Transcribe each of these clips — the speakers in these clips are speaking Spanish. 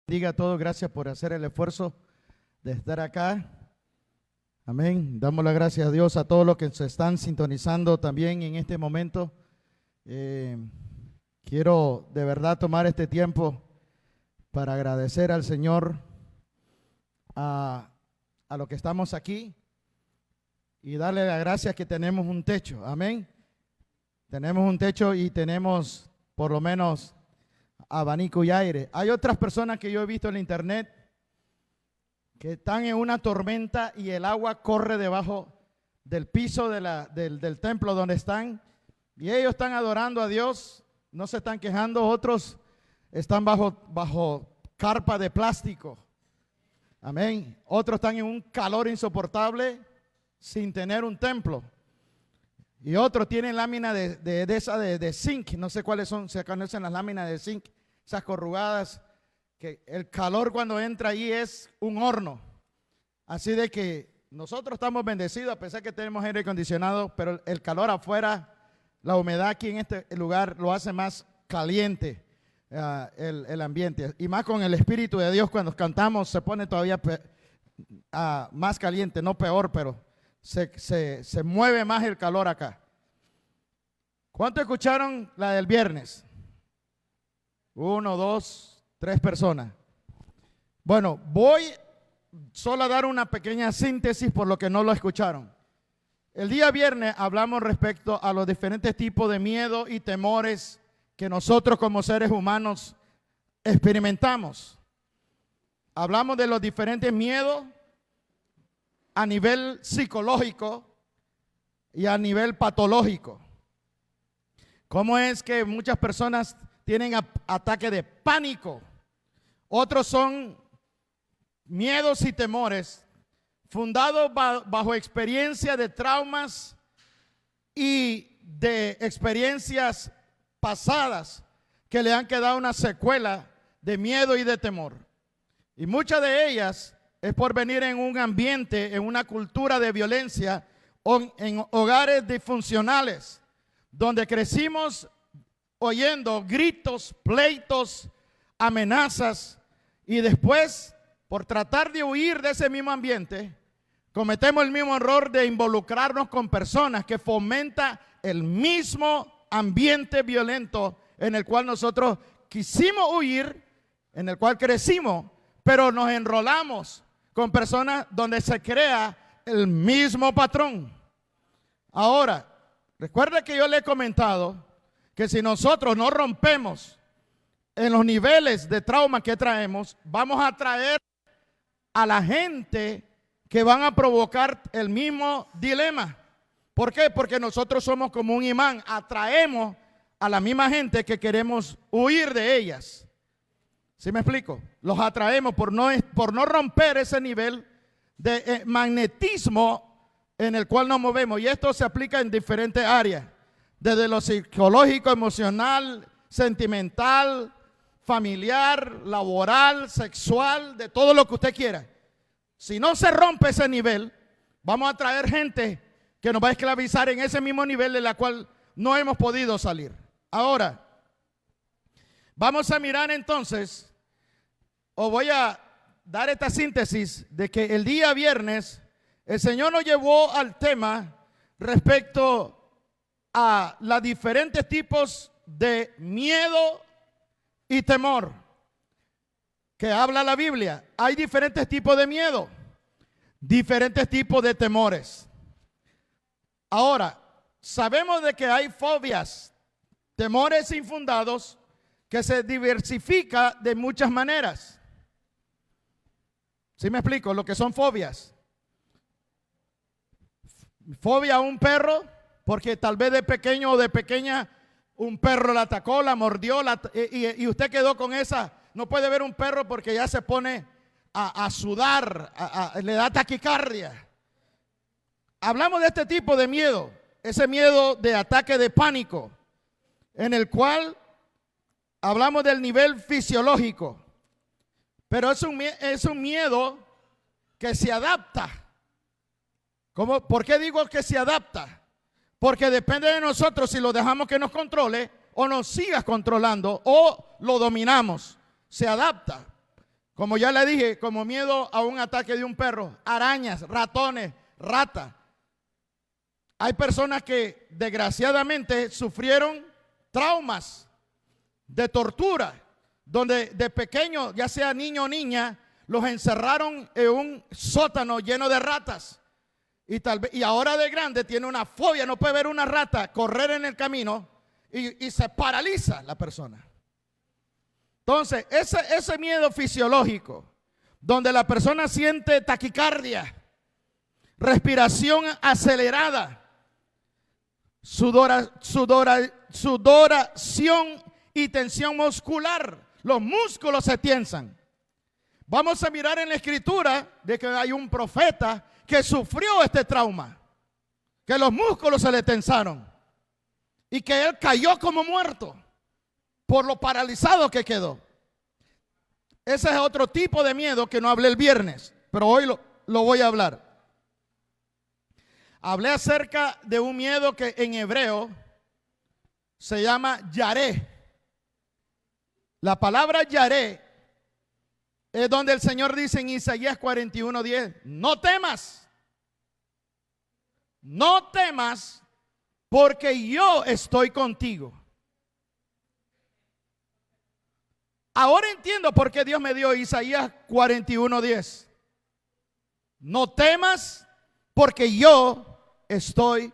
Diga a todos, gracias por hacer el esfuerzo de estar acá. Amén. Damos las gracias a Dios a todos los que se están sintonizando también en este momento. Quiero de verdad tomar este tiempo para agradecer al Señor a los que estamos aquí y darle las gracias que tenemos un techo. Amén. Tenemos un techo y tenemos por lo menos abanico y aire. Hay otras personas que yo he visto en la internet que están en una tormenta y el agua corre debajo del piso del templo donde están, y ellos están adorando a Dios, no se están quejando. Otros están bajo carpa de plástico. Amén. Otros están en un calor insoportable sin tener un templo. Y otros tienen láminas de zinc, no sé cuáles son, se conocen las láminas de zinc, esas corrugadas, que el calor cuando entra ahí es un horno. Así de que nosotros estamos bendecidos, a pesar que tenemos aire acondicionado, pero el calor afuera, la humedad aquí en este lugar lo hace más caliente el ambiente. Y más con el Espíritu de Dios, cuando cantamos se pone todavía más caliente, no peor, pero se mueve más el calor acá. ¿Cuánto escucharon la del viernes? 1, 2, 3 personas. Bueno, voy solo a dar una pequeña síntesis por lo que no lo escucharon. El día viernes hablamos respecto a los diferentes tipos de miedo y temores que nosotros como seres humanos experimentamos. Hablamos de los diferentes miedos a nivel psicológico y a nivel patológico. ¿Cómo es que muchas personas tienen ataque de pánico? Otros son miedos y temores fundados bajo experiencia de traumas y de experiencias pasadas que le han quedado una secuela de miedo y de temor. Y muchas de ellas es por venir en un ambiente, en una cultura de violencia o en hogares disfuncionales, donde crecimos oyendo gritos, pleitos, amenazas, y después, por tratar de huir de ese mismo ambiente, cometemos el mismo error de involucrarnos con personas que fomentan el mismo ambiente violento en el cual nosotros quisimos huir, en el cual crecimos, pero nos enrolamos con personas donde se crea el mismo patrón. Ahora, recuerda que yo le he comentado que si nosotros no rompemos en los niveles de trauma que traemos, vamos a traer a la gente que van a provocar el mismo dilema. ¿Por qué? Porque nosotros somos como un imán, atraemos a la misma gente que queremos huir de ellas. ¿Sí me explico? Los atraemos por no romper ese nivel de magnetismo en el cual nos movemos. Y esto se aplica en diferentes áreas, desde lo psicológico, emocional, sentimental, familiar, laboral, sexual, de todo lo que usted quiera. Si no se rompe ese nivel, vamos a traer gente que nos va a esclavizar en ese mismo nivel de la cual no hemos podido salir. Ahora, vamos a mirar entonces, o voy a dar esta síntesis de que el día viernes el Señor nos llevó al tema respecto a los diferentes tipos de miedo y temor que habla la Biblia. Hay diferentes tipos de miedo, diferentes tipos de temores. Ahora, sabemos de que hay fobias, temores infundados, que se diversifica de muchas maneras. ¿Sí me explico? Lo que son fobias. Fobia a un perro, porque tal vez de pequeño o de pequeña un perro la atacó, la mordió, y usted quedó con esa. No puede ver un perro porque ya se pone a sudar, le da taquicardia. Hablamos de este tipo de miedo, ese miedo de ataque de pánico, en el cual hablamos del nivel fisiológico, pero es un miedo que se adapta. ¿Por qué digo que se adapta? Porque depende de nosotros si lo dejamos que nos controle o nos siga controlando o lo dominamos. Se adapta. Como ya le dije, como miedo a un ataque de un perro, arañas, ratones, ratas. Hay personas que desgraciadamente sufrieron traumas de tortura, donde de pequeño, ya sea niño o niña, los encerraron en un sótano lleno de ratas. Y ahora de grande tiene una fobia, no puede ver una rata correr en el camino y se paraliza la persona. Entonces, ese miedo fisiológico, donde la persona siente taquicardia, respiración acelerada, sudoración y tensión muscular, los músculos se tensan. Vamos a mirar en la escritura de que hay un profeta que sufrió este trauma, que los músculos se le tensaron y que él cayó como muerto por lo paralizado que quedó. Ese es otro tipo de miedo que no hablé el viernes, pero hoy lo voy a hablar. Hablé acerca de un miedo que en hebreo se llama yaré. La palabra yaré es donde el Señor dice en Isaías 41:10, no temas, no temas, porque yo estoy contigo. Ahora entiendo por qué Dios me dio Isaías 41:10. No temas, porque yo estoy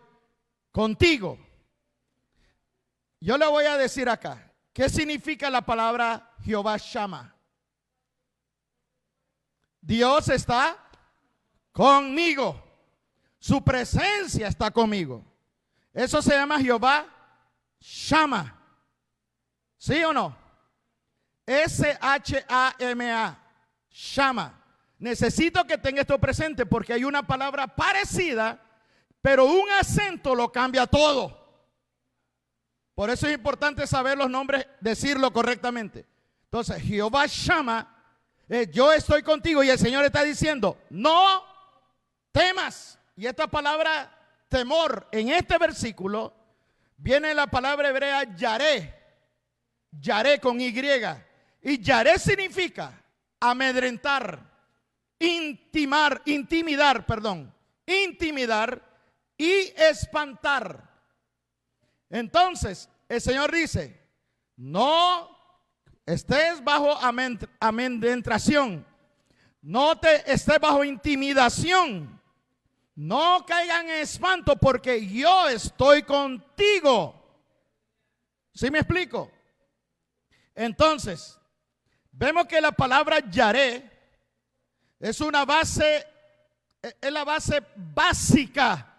contigo. Yo le voy a decir acá, ¿qué significa la palabra Jehová Shammah? Dios está conmigo. Su presencia está conmigo. Eso se llama Jehová Shammah. ¿Sí o no? S-H-A-M-A. Shammah. Necesito que tenga esto presente porque hay una palabra parecida, pero un acento lo cambia todo. Por eso es importante saber los nombres, decirlo correctamente. Entonces, Jehová Shammah, yo estoy contigo, y el Señor está diciendo, no temas. Y esta palabra temor en este versículo viene la palabra hebrea yaré, yaré con Y, y yaré significa amedrentar, intimidar y espantar. Entonces el Señor dice, no estés bajo amedrentación, no te estés bajo intimidación, no caigan en espanto, porque yo estoy contigo. ¿Sí me explico? Entonces, vemos que la palabra yaré es una base, es la base básica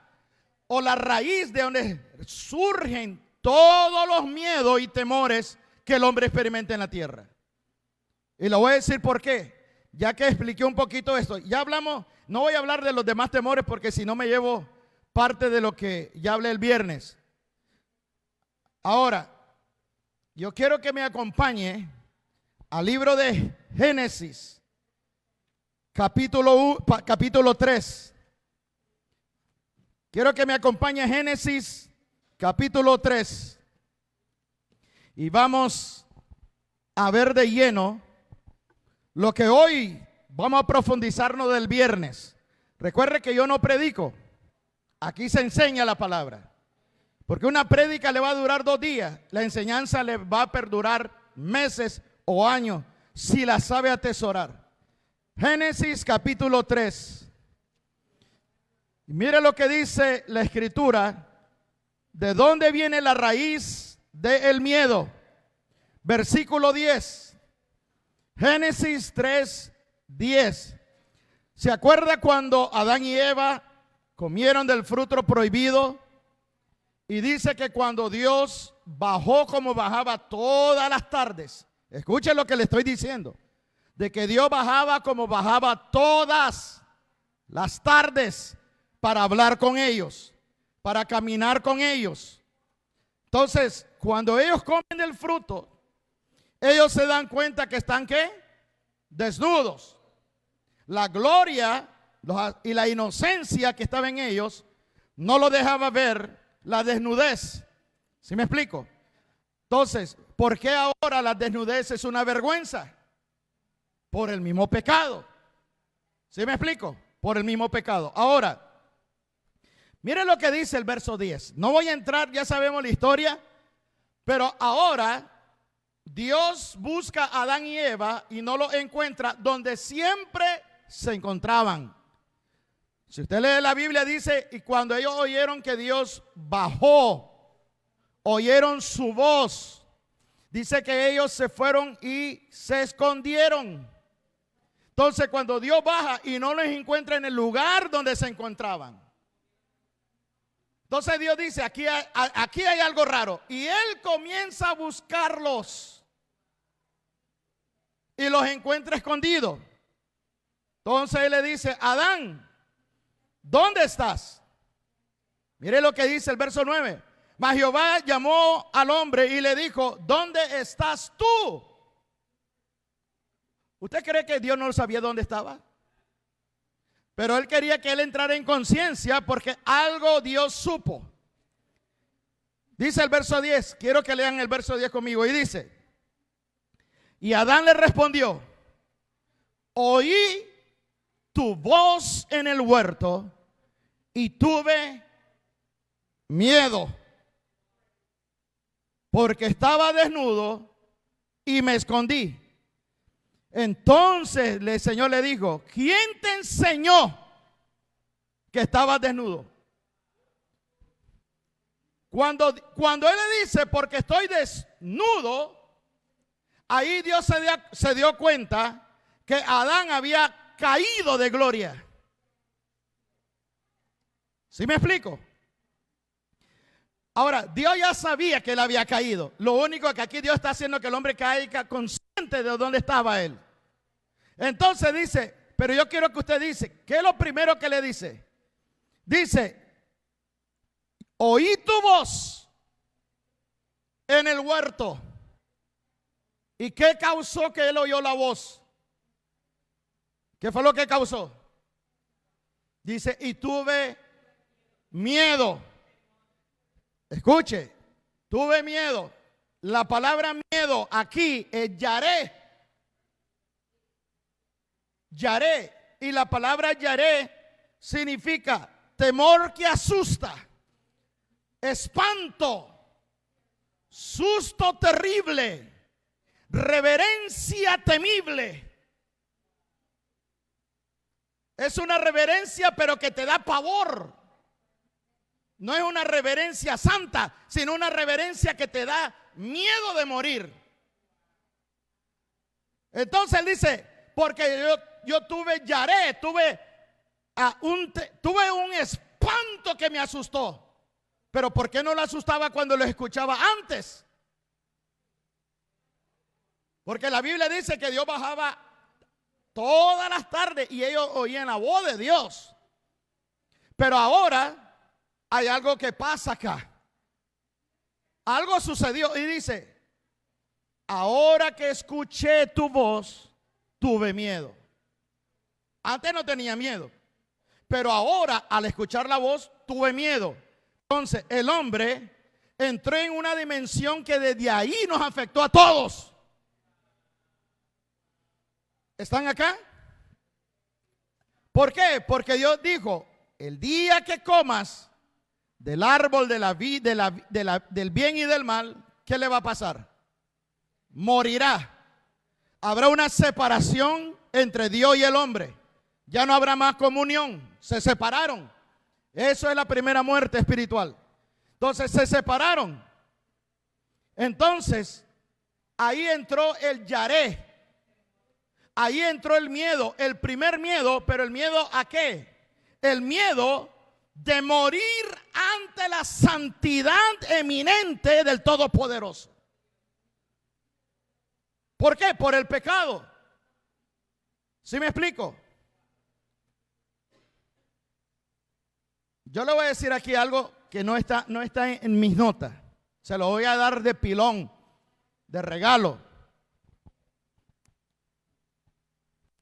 o la raíz de donde surgen todos los miedos y temores que el hombre experimenta en la tierra. Y lo voy a decir por qué. Ya que expliqué un poquito esto, ya hablamos, no voy a hablar de los demás temores porque si no me llevo parte de lo que ya hablé el viernes. Ahora, yo quiero que me acompañe al libro de Génesis, capítulo 3. Quiero que me acompañe a Génesis, capítulo 3. Y vamos a ver de lleno lo que hoy vamos a profundizarnos del viernes. Recuerde que yo no predico. Aquí se enseña la palabra. Porque una prédica le va a durar 2 días. La enseñanza le va a perdurar meses o años si la sabe atesorar. Génesis capítulo 3. Y mire lo que dice la escritura. ¿De dónde viene la raíz del miedo? Versículo 10. Génesis 3:10. ¿Se acuerda cuando Adán y Eva comieron del fruto prohibido? Y dice que cuando Dios bajó como bajaba todas las tardes, escuchen lo que le estoy diciendo, de que Dios bajaba como bajaba todas las tardes para hablar con ellos, para caminar con ellos. Entonces, cuando ellos comen del fruto, ellos se dan cuenta que están ¿qué? Desnudos. La gloria y la inocencia que estaba en ellos no lo dejaba ver la desnudez. ¿Sí me explico? Entonces, ¿por qué ahora la desnudez es una vergüenza? Por el mismo pecado. ¿Sí me explico? Por el mismo pecado. Ahora, miren lo que dice el verso 10. No voy a entrar, ya sabemos la historia, pero ahora Dios busca a Adán y Eva y no los encuentra donde siempre se encontraban. Si usted lee la Biblia, dice, y cuando ellos oyeron que Dios bajó, oyeron su voz, dice que ellos se fueron y se escondieron. Entonces, cuando Dios baja y no los encuentra en el lugar donde se encontraban, entonces Dios dice, aquí hay algo raro. Y Él comienza a buscarlos y los encuentra escondidos. Entonces Él le dice, Adán, ¿dónde estás? Mire lo que dice el verso 9. Mas Jehová llamó al hombre y le dijo, ¿dónde estás tú? ¿Usted cree que Dios no sabía dónde estaba? Pero Él quería que él entrara en conciencia porque algo Dios supo. Dice el verso 10, quiero que lean el verso 10 conmigo, y dice, y Adán le respondió, oí tu voz en el huerto y tuve miedo, porque estaba desnudo y me escondí. Entonces el Señor le dijo, ¿quién te enseñó que estabas desnudo? Cuando Él le dice, porque estoy desnudo, ahí Dios se dio cuenta que Adán había caído de gloria. ¿Sí me explico? Ahora, Dios ya sabía que él había caído. Lo único que aquí Dios está haciendo es que el hombre caiga consciente de dónde estaba él. Entonces dice, pero yo quiero que usted dice, ¿qué es lo primero que le dice? Dice, oí tu voz en el huerto. ¿Y qué causó que él oyó la voz? ¿Qué fue lo que causó? Dice, y tuve miedo. Escuche, tuve miedo. La palabra miedo aquí es yaré. Yaré. Y la palabra yaré significa temor que asusta, espanto, susto terrible, reverencia temible. Es una reverencia pero que te da pavor. No es una reverencia santa, sino una reverencia que te da miedo de morir. Entonces él dice, porque yo tuve yaré, tuve un espanto que me asustó. Pero ¿por qué no lo asustaba cuando lo escuchaba antes? Porque la Biblia dice que Dios bajaba todas las tardes y ellos oían la voz de Dios. Pero ahora hay algo que pasa acá. Algo sucedió y dice, ahora que escuché tu voz, tuve miedo. Antes no tenía miedo, pero ahora al escuchar la voz, tuve miedo. Entonces el hombre entró en una dimensión que desde ahí nos afectó a todos. ¿Están acá? ¿Por qué? Porque Dios dijo, el día que comas del árbol de del bien y del mal, ¿qué le va a pasar? Morirá. Habrá una separación entre Dios y el hombre. Ya no habrá más comunión. Se separaron. Eso es la primera muerte espiritual. Entonces se separaron. Entonces ahí entró el yaré. Ahí entró el miedo. El primer miedo, pero el miedo ¿a qué? El miedo de morir ante la santidad eminente del Todopoderoso. ¿Por qué? Por el pecado. ¿Sí me explico? Yo le voy a decir aquí algo que no está en mis notas. Se lo voy a dar de pilón, de regalo.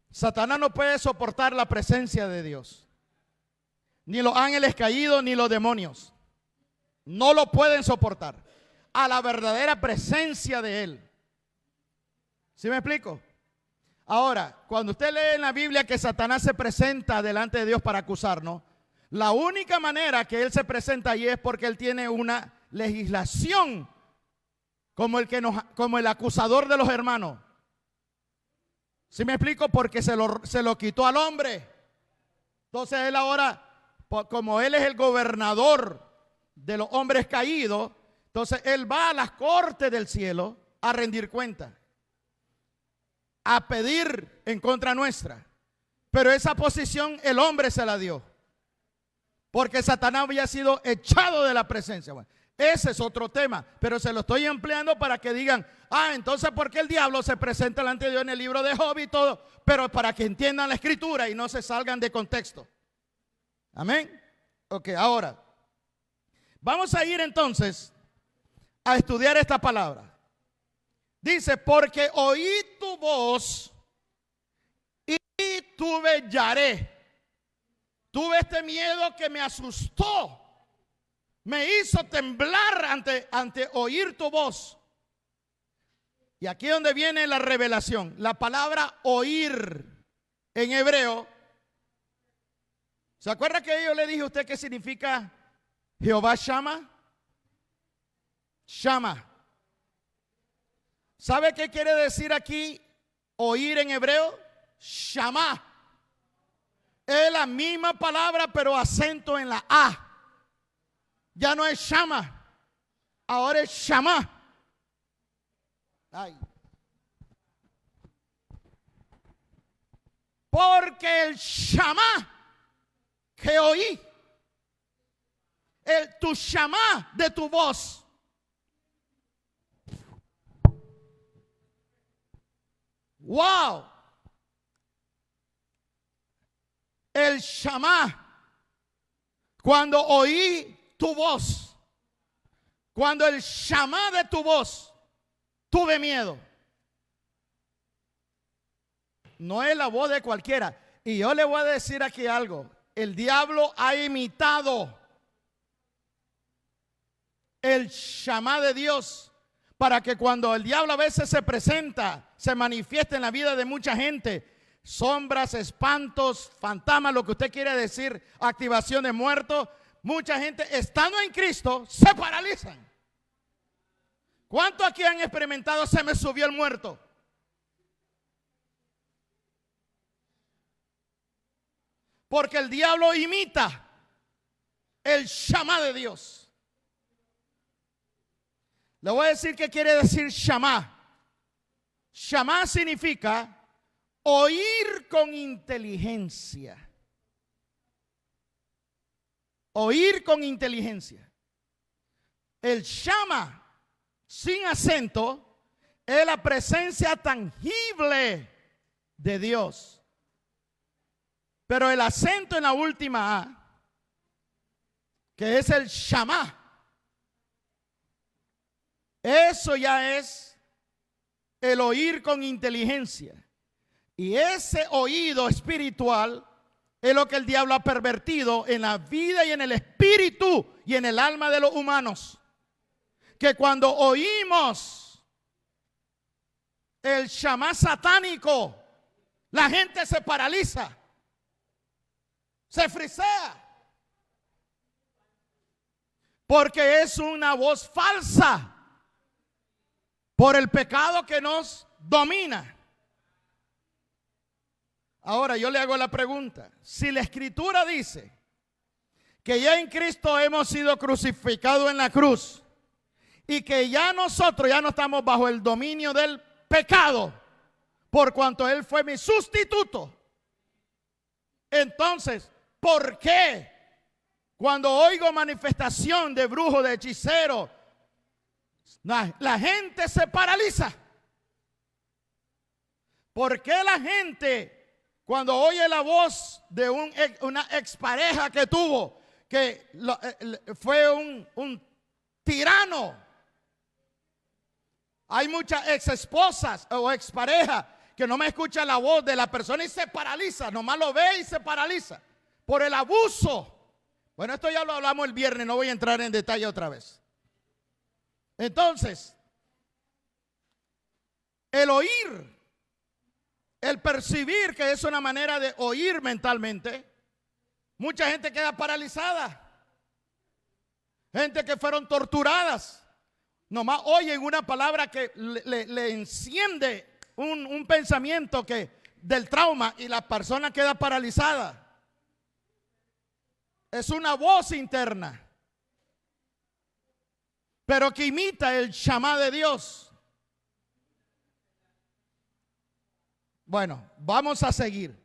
Satanás no puede soportar la presencia de Dios. Ni los ángeles caídos, ni los demonios. No lo pueden soportar. A la verdadera presencia de Él. ¿Sí me explico? Ahora, cuando usted lee en la Biblia que Satanás se presenta delante de Dios para acusarnos, la única manera que él se presenta allí es porque él tiene una legislación como el acusador de los hermanos. ¿Sí me explico? Porque se lo quitó al hombre. Entonces él ahora, como él es el gobernador de los hombres caídos, entonces él va a las cortes del cielo a rendir cuenta, a pedir en contra nuestra. Pero esa posición el hombre se la dio, porque Satanás había sido echado de la presencia. Bueno, ese es otro tema, pero se lo estoy empleando para que digan, entonces ¿por qué el diablo se presenta delante de Dios en el libro de Job y todo? Pero para que entiendan la escritura y no se salgan de contexto. Amén. Ok, ahora vamos a ir entonces a estudiar esta palabra. Dice, porque oí tu voz y tuve yaré. Tuve este miedo que me asustó. Me hizo temblar ante oír tu voz. Y aquí es donde viene la revelación. La palabra oír en hebreo. ¿Se acuerda que yo le dije a usted qué significa Jehová Shama? Shama. ¿Sabe qué quiere decir aquí oír en hebreo? Shama. Es la misma palabra, pero acento en la A. Ya no es Shama, ahora es Shama. Ay. Porque el Shama que oí, tu Shama de tu voz, wow, el Shama, cuando oí tu voz, cuando el Shama de tu voz, tuve miedo. No es la voz de cualquiera. Y yo le voy a decir aquí algo. El diablo ha imitado el Shama de Dios para que cuando el diablo a veces se presenta, se manifiesta en la vida de mucha gente, sombras, espantos, fantasmas, lo que usted quiere decir, activación de muertos, mucha gente estando en Cristo se paralizan. ¿Cuántos aquí han experimentado se me subió el muerto? Porque el diablo imita el Shama de Dios. Le voy a decir qué quiere decir Shama. Shama significa oír con inteligencia. Oír con inteligencia. El Shama sin acento es la presencia tangible de Dios. Pero el acento en la última A, que es el Shama, eso ya es el oír con inteligencia. Y ese oído espiritual es lo que el diablo ha pervertido en la vida y en el espíritu y en el alma de los humanos. Que cuando oímos el Shama satánico, la gente se paraliza, se frisea, porque es una voz falsa por el pecado que nos domina. Ahora yo le hago la pregunta: si la escritura dice que ya en Cristo hemos sido crucificados en la cruz y que ya nosotros ya no estamos bajo el dominio del pecado, por cuanto Él fue mi sustituto, entonces ¿por qué cuando oigo manifestación de brujo, de hechicero, la gente se paraliza? ¿Por qué la gente cuando oye la voz de una expareja que tuvo, que fue un tirano? Hay muchas exesposas o exparejas que no me escuchan la voz de la persona y se paraliza, nomás lo ve y se paraliza por el abuso. Bueno, esto ya lo hablamos el viernes, no voy a entrar en detalle otra vez. Entonces, el oír el percibir, que es una manera de oír mentalmente, mucha gente queda paralizada. Gente que fueron torturadas, nomás oyen una palabra que le enciende un pensamiento del trauma y la persona queda paralizada. Es una voz interna, pero que imita el Shamá de Dios. Bueno, vamos a seguir.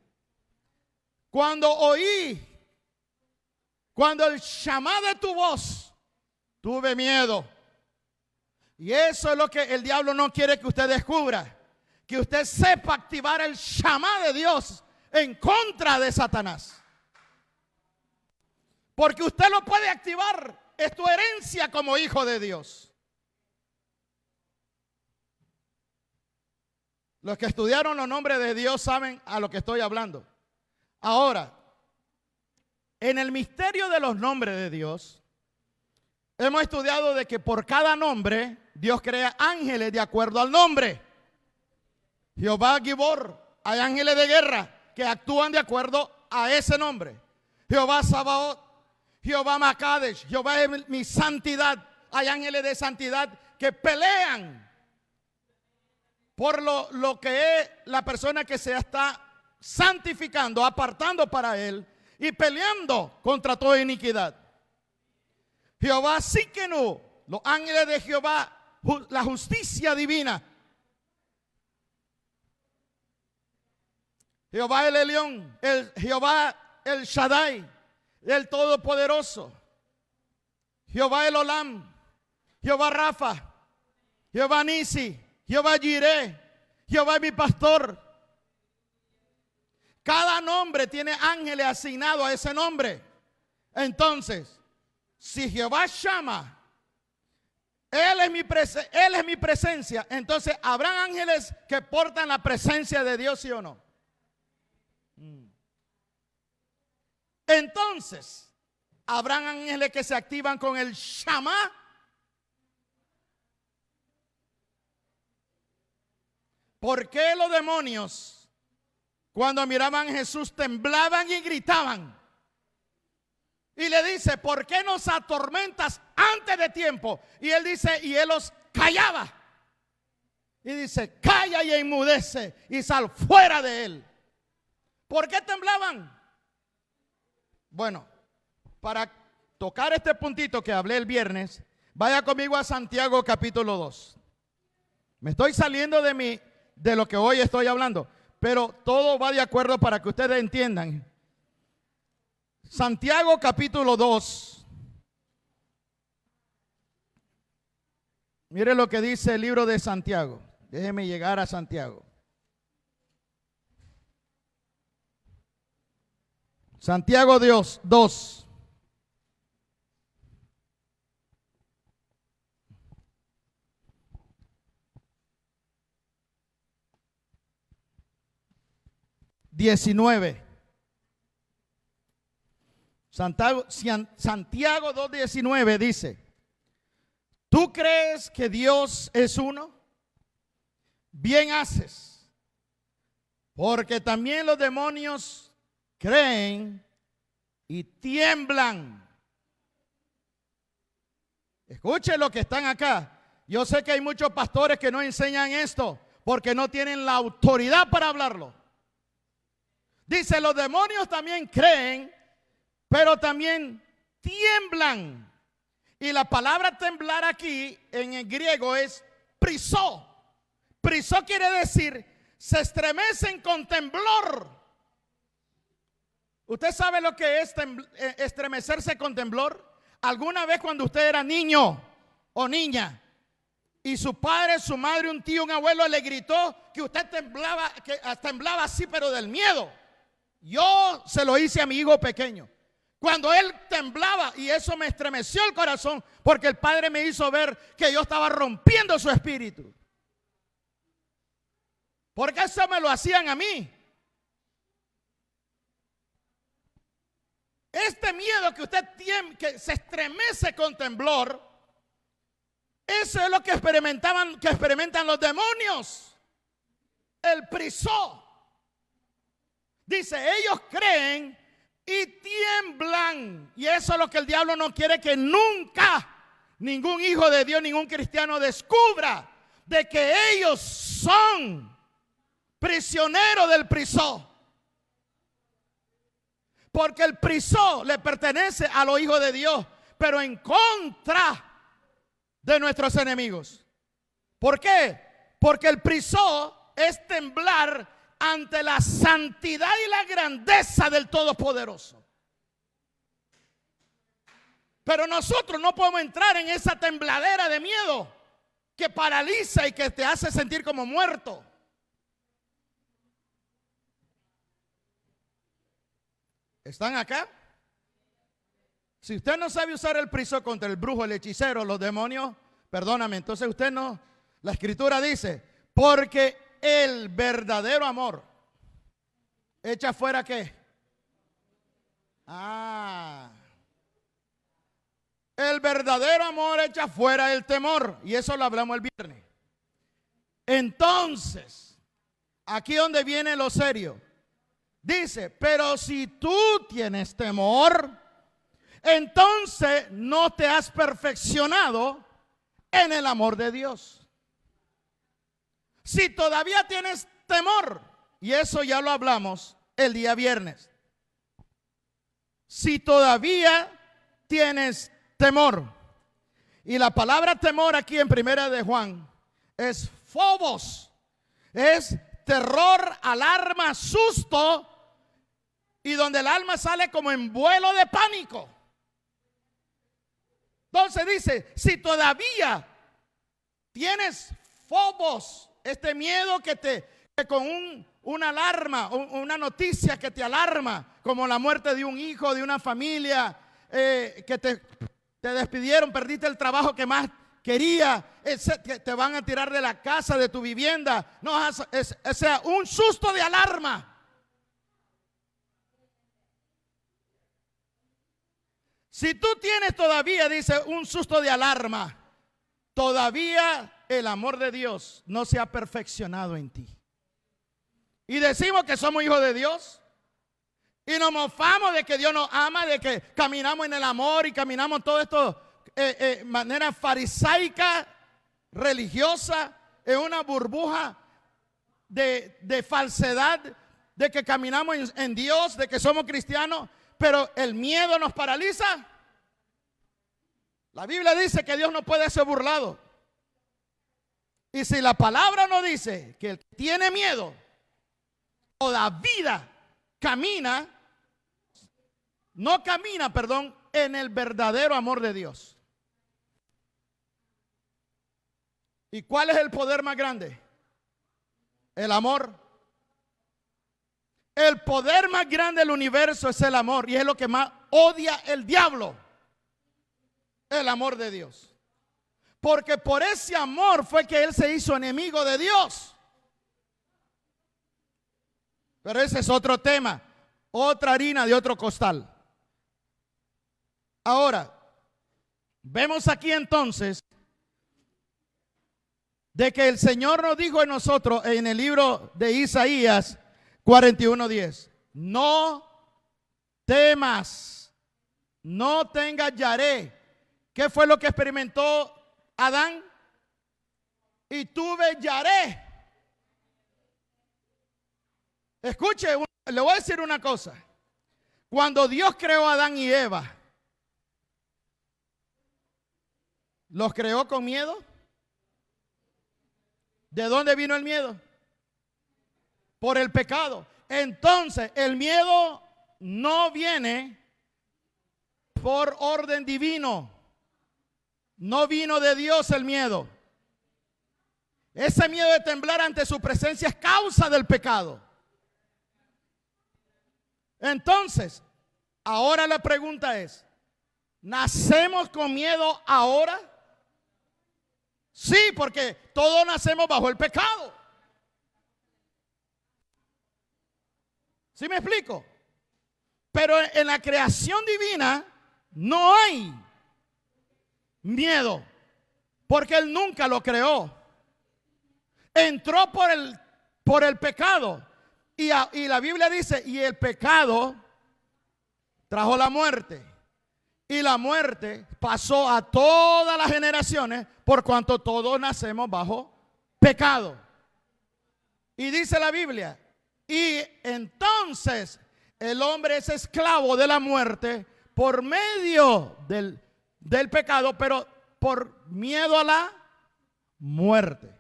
Cuando el Shamá de tu voz, tuve miedo. Y eso es lo que el diablo no quiere que usted descubra. Que usted sepa activar el Shamá de Dios en contra de Satanás. Porque usted lo puede activar. Es tu herencia como hijo de Dios. Los que estudiaron los nombres de Dios saben a lo que estoy hablando. Ahora, en el misterio de los nombres de Dios, hemos estudiado de que por cada nombre Dios crea ángeles de acuerdo al nombre. Jehová Gibor, hay ángeles de guerra que actúan de acuerdo a ese nombre. Jehová Sabaoth, Jehová Makadesh, Jehová es mi santidad. Hay ángeles de santidad que pelean por lo que es la persona que se está santificando, apartando para él y peleando contra toda iniquidad. Jehová Síquenu, los ángeles de Jehová, la justicia divina. Jehová el Elión, Jehová el Shaddai, el Todopoderoso. Jehová el Olam, Jehová Rafa, Jehová Nisi, Jehová Jireh, Jehová mi pastor. Cada nombre tiene ángeles asignados a ese nombre. Entonces, si Jehová llama, Él es mi presencia, entonces ¿habrán ángeles que portan la presencia de Dios, sí o no? Entonces, ¿habrán ángeles que se activan con el Shamá? ¿Por qué los demonios, cuando miraban a Jesús, temblaban y gritaban? Y le dice, ¿por qué nos atormentas antes de tiempo? Y él dice, y él los callaba. Y dice, calla y enmudece y sal fuera de él. ¿Por qué temblaban? Bueno, para tocar este puntito que hablé el viernes, vaya conmigo a Santiago capítulo 2. Me estoy saliendo de lo que hoy estoy hablando, pero todo va de acuerdo para que ustedes entiendan. Santiago capítulo 2. Mire lo que dice el libro de Santiago. Déjeme llegar a Santiago. Santiago 2. Santiago 2:19 dice: ¿tú crees que Dios es uno? Bien haces, porque también los demonios creen y tiemblan. Escuchen lo que están acá. Yo sé que hay muchos pastores que no enseñan esto porque no tienen la autoridad para hablarlo. Dice, los demonios también creen, pero también tiemblan. Y la palabra temblar aquí en el griego es prisó. Prisó quiere decir, se estremecen con temblor. ¿Usted sabe lo que es estremecerse con temblor? ¿Alguna vez cuando usted era niño o niña y su padre, su madre, un tío, un abuelo le gritó que usted temblaba, que temblaba así pero del miedo? Yo se lo hice a mi hijo pequeño. Cuando él temblaba, y eso me estremeció el corazón, porque el padre me hizo ver que yo estaba rompiendo su espíritu. Porque eso me lo hacían a mí. Este miedo que usted tiene, que se estremece con temblor, eso es lo que experimentan los demonios. El prisó. Dice, ellos creen y tiemblan. Y eso es lo que el diablo no quiere que nunca ningún hijo de Dios, ningún cristiano descubra, de que ellos son prisioneros del prisó. Porque el prisó le pertenece a los hijos de Dios, pero en contra de nuestros enemigos. ¿Por qué? Porque el prisó es temblar ante la santidad y la grandeza del Todopoderoso. Pero nosotros no podemos entrar en esa tembladera de miedo que paraliza y que te hace sentir como muerto. ¿Están acá? Si usted no sabe usar el prisó contra el brujo, el hechicero, los demonios, perdóname, entonces usted no. La escritura dice, porque el verdadero amor echa fuera ¿qué? El verdadero amor echa fuera el temor. Y eso lo hablamos el viernes. Entonces, aquí donde viene lo serio. Dice, pero si tú tienes temor, entonces no te has perfeccionado en el amor de Dios. Si todavía tienes temor, y eso ya lo hablamos el día viernes. Si todavía tienes temor, y la palabra temor aquí en primera de Juan es phobos, es terror, alarma, susto, y donde el alma sale como en vuelo de pánico. Entonces dice, si todavía tienes phobos, este miedo que con una alarma, una noticia que te alarma, como la muerte de un hijo, de una familia, que te despidieron, perdiste el trabajo que más quería, que te van a tirar de la casa, de tu vivienda, no, sea un susto de alarma. Si tú tienes todavía, dice, un susto de alarma, todavía el amor de Dios no se ha perfeccionado en ti. Y decimos que somos hijos de Dios y nos mofamos de que Dios nos ama, de que caminamos en el amor y caminamos todo esto manera farisaica, religiosa, en una burbuja de falsedad, de que caminamos en Dios, de que somos cristianos, pero el miedo nos paraliza. La Biblia dice que Dios no puede ser burlado. Y si la palabra no dice que el que tiene miedo todavía no camina, en el verdadero amor de Dios. ¿Y cuál es el poder más grande? El amor. El poder más grande del universo es el amor, y es lo que más odia el diablo, el amor de Dios. Porque por ese amor fue que él se hizo enemigo de Dios. Pero ese es otro tema, otra harina de otro costal. Ahora, vemos aquí entonces de que el Señor nos dijo en nosotros en el libro de Isaías 41:10, no temas, no tengas yaré. ¿Qué fue lo que experimentó Adán? Y tuve yaré. Escuche, le voy a decir una cosa. Cuando Dios creó a Adán y Eva, ¿los creó con miedo? ¿De dónde vino el miedo? Por el pecado. Entonces, el miedo no viene por orden divino. No vino de Dios el miedo. Ese miedo de temblar ante su presencia es causa del pecado. Entonces, ahora la pregunta es, ¿nacemos con miedo ahora? Sí, porque todos nacemos bajo el pecado. ¿Sí me explico? Pero en la creación divina no hay miedo, porque Él nunca lo creó. Entró por el pecado, Y la Biblia dice, y el pecado trajo la muerte. Y la muerte pasó a todas las generaciones por cuanto todos nacemos bajo pecado. Y dice la Biblia, y entonces el hombre es esclavo de la muerte por medio del pecado, pero por miedo a la muerte.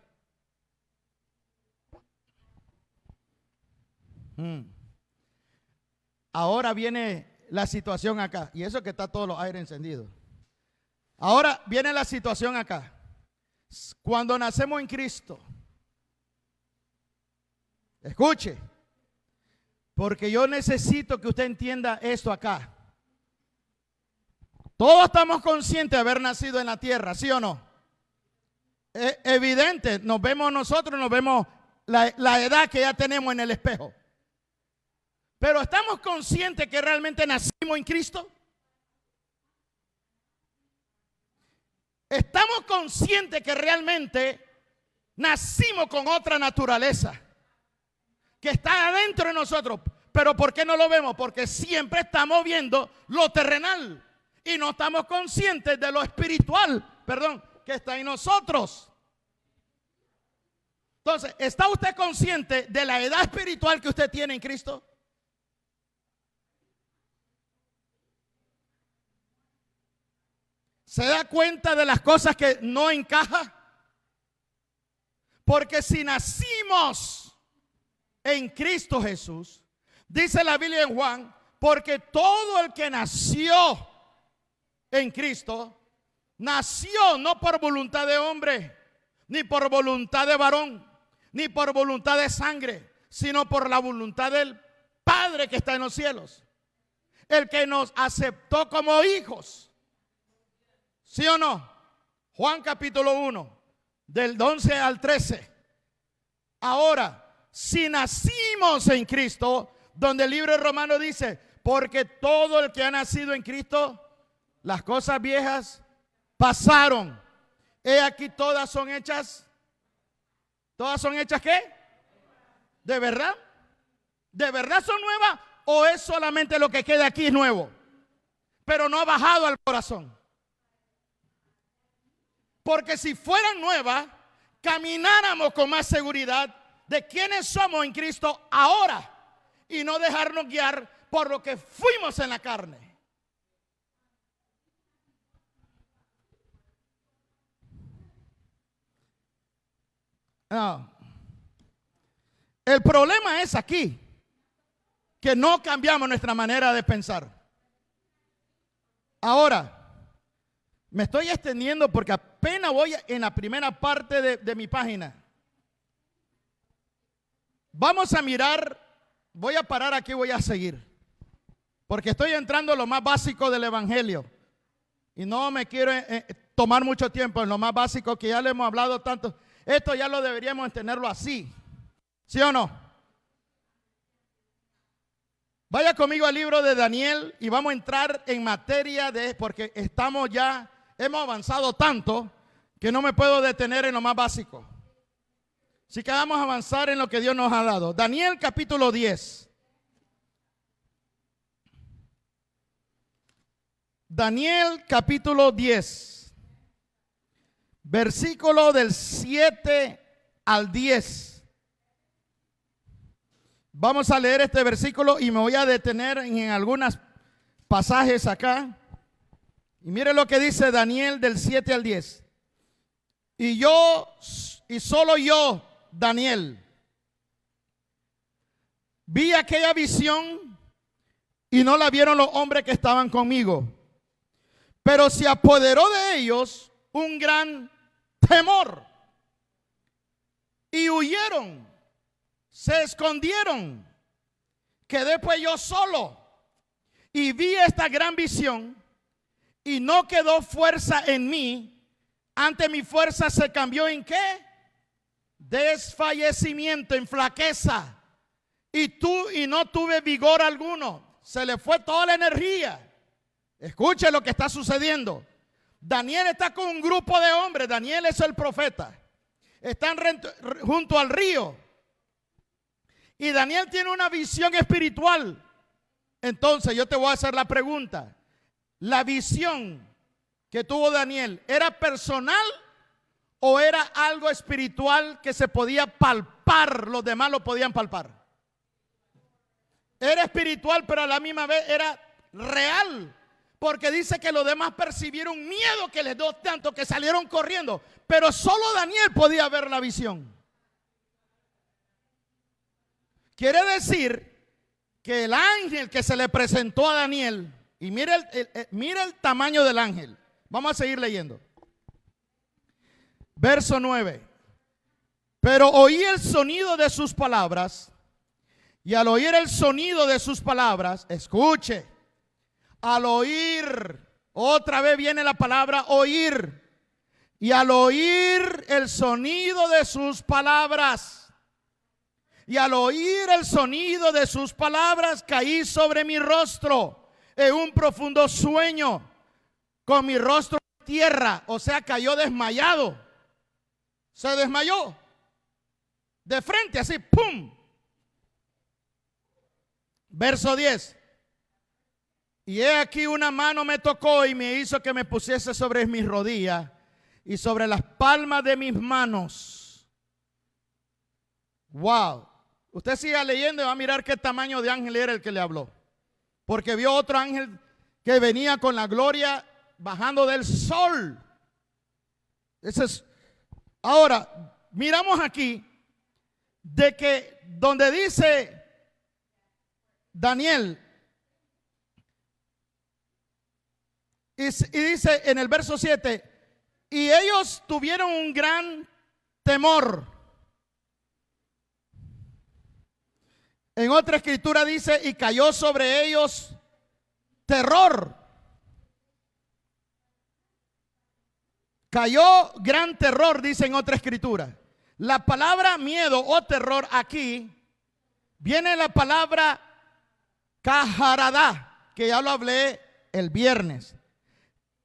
Ahora viene la situación acá, y eso que está todos los aires encendidos. Ahora viene la situación acá. Cuando nacemos en Cristo, escuche, porque yo necesito que usted entienda esto acá. Todos estamos conscientes de haber nacido en la tierra, ¿sí o no? Evidente, nos vemos nosotros, nos vemos la edad que ya tenemos en el espejo. Pero ¿estamos conscientes que realmente nacimos en Cristo? ¿Estamos conscientes que realmente nacimos con otra naturaleza que está adentro de nosotros? Pero ¿por qué no lo vemos? Porque siempre estamos viendo lo terrenal y no estamos conscientes de lo espiritual, que está en nosotros. Entonces, ¿está usted consciente de la edad espiritual que usted tiene en Cristo? ¿Se da cuenta de las cosas que no encajan? Porque si nacimos en Cristo Jesús, dice la Biblia en Juan, porque todo el que nació en Cristo, nació no por voluntad de hombre, ni por voluntad de varón, ni por voluntad de sangre, sino por la voluntad del Padre que está en los cielos. El que nos aceptó como hijos. ¿Sí o no? Juan capítulo 1, del 11 al 13. Ahora, si nacimos en Cristo, donde el libro de Romanos dice, porque todo el que ha nacido en Cristo, las cosas viejas pasaron. He aquí todas son hechas. ¿Todas son hechas qué? ¿De verdad? ¿De verdad son nuevas? ¿O es solamente lo que queda aquí es nuevo? Pero no ha bajado al corazón. Porque si fueran nuevas, camináramos con más seguridad de quiénes somos en Cristo ahora y no dejarnos guiar por lo que fuimos en la carne. No. El problema es aquí, que no cambiamos nuestra manera de pensar. Ahora, me estoy extendiendo porque apenas voy en la primera parte de mi página. Vamos a mirar, voy a parar aquí, voy a seguir. Porque estoy entrando en lo más básico del Evangelio. Y no me quiero tomar mucho tiempo en lo más básico que ya le hemos hablado tanto. Esto ya lo deberíamos tenerlo así. ¿Sí o no? Vaya conmigo al libro de Daniel y vamos a entrar en materia porque hemos avanzado tanto que no me puedo detener en lo más básico. Así que vamos a avanzar en lo que Dios nos ha dado. Daniel capítulo 10. Daniel capítulo 10. Versículo del 7 al 10. Vamos a leer este versículo y me voy a detener en algunos pasajes acá. Y mire lo que dice Daniel del 7 al 10. Y solo yo, Daniel, vi aquella visión y no la vieron los hombres que estaban conmigo. Pero se apoderó de ellos un gran temor y huyeron, se escondieron. Quedé pues yo solo y vi esta gran visión y no quedó fuerza en mí. Ante mi fuerza se cambió en ¿qué? Desfallecimiento, en flaqueza. Y no tuve vigor alguno. Se le fue toda la energía. Escuche lo que está sucediendo. Daniel está con un grupo de hombres. Daniel es el profeta. Están junto al río. Y Daniel tiene una visión espiritual. Entonces yo te voy a hacer la pregunta. ¿La visión que tuvo Daniel era personal o era algo espiritual que se podía palpar? Los demás lo podían palpar. Era espiritual, pero a la misma vez era real. Porque dice que los demás percibieron miedo que les dio tanto que salieron corriendo. Pero solo Daniel podía ver la visión. Quiere decir que el ángel que se le presentó a Daniel, y mira el tamaño del ángel. Vamos a seguir leyendo. Verso 9. Pero oí el sonido de sus palabras, y al oír el sonido de sus palabras, escuche, al oír, otra vez viene la palabra oír, y al oír el sonido de sus palabras, y al oír el sonido de sus palabras, caí sobre mi rostro en un profundo sueño, con mi rostro en tierra, o sea, cayó desmayado, se desmayó, de frente, así, ¡pum! Verso 10. Y he aquí una mano me tocó y me hizo que me pusiese sobre mis rodillas y sobre las palmas de mis manos. Wow. Usted siga leyendo y va a mirar qué tamaño de ángel era el que le habló. Porque vio otro ángel que venía con la gloria bajando del sol. Ese es. Ahora, miramos aquí de que donde dice Daniel, y dice en el verso 7, y ellos tuvieron un gran temor. En otra escritura dice, y cayó sobre ellos terror. Cayó gran terror, dice en otra escritura. La palabra miedo o terror aquí viene la palabra Kaharadá, que ya lo hablé el viernes.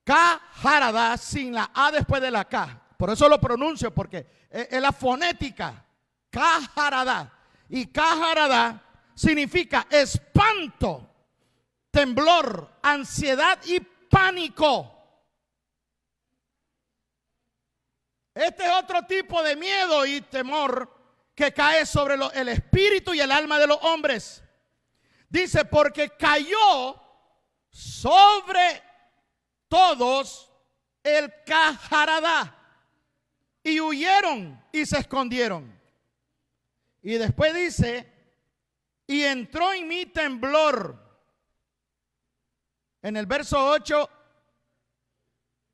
Kaharadá sin la A después de la K. Por eso lo pronuncio, porque es la fonética. Kaharadá. Y Kaharadá significa espanto, temblor, ansiedad y pánico. Este es otro tipo de miedo y temor que cae sobre el espíritu y el alma de los hombres. Dice, porque cayó sobre todos el Kaharadá y huyeron y se escondieron. Y después dice, y entró en mí temblor. En el verso 8,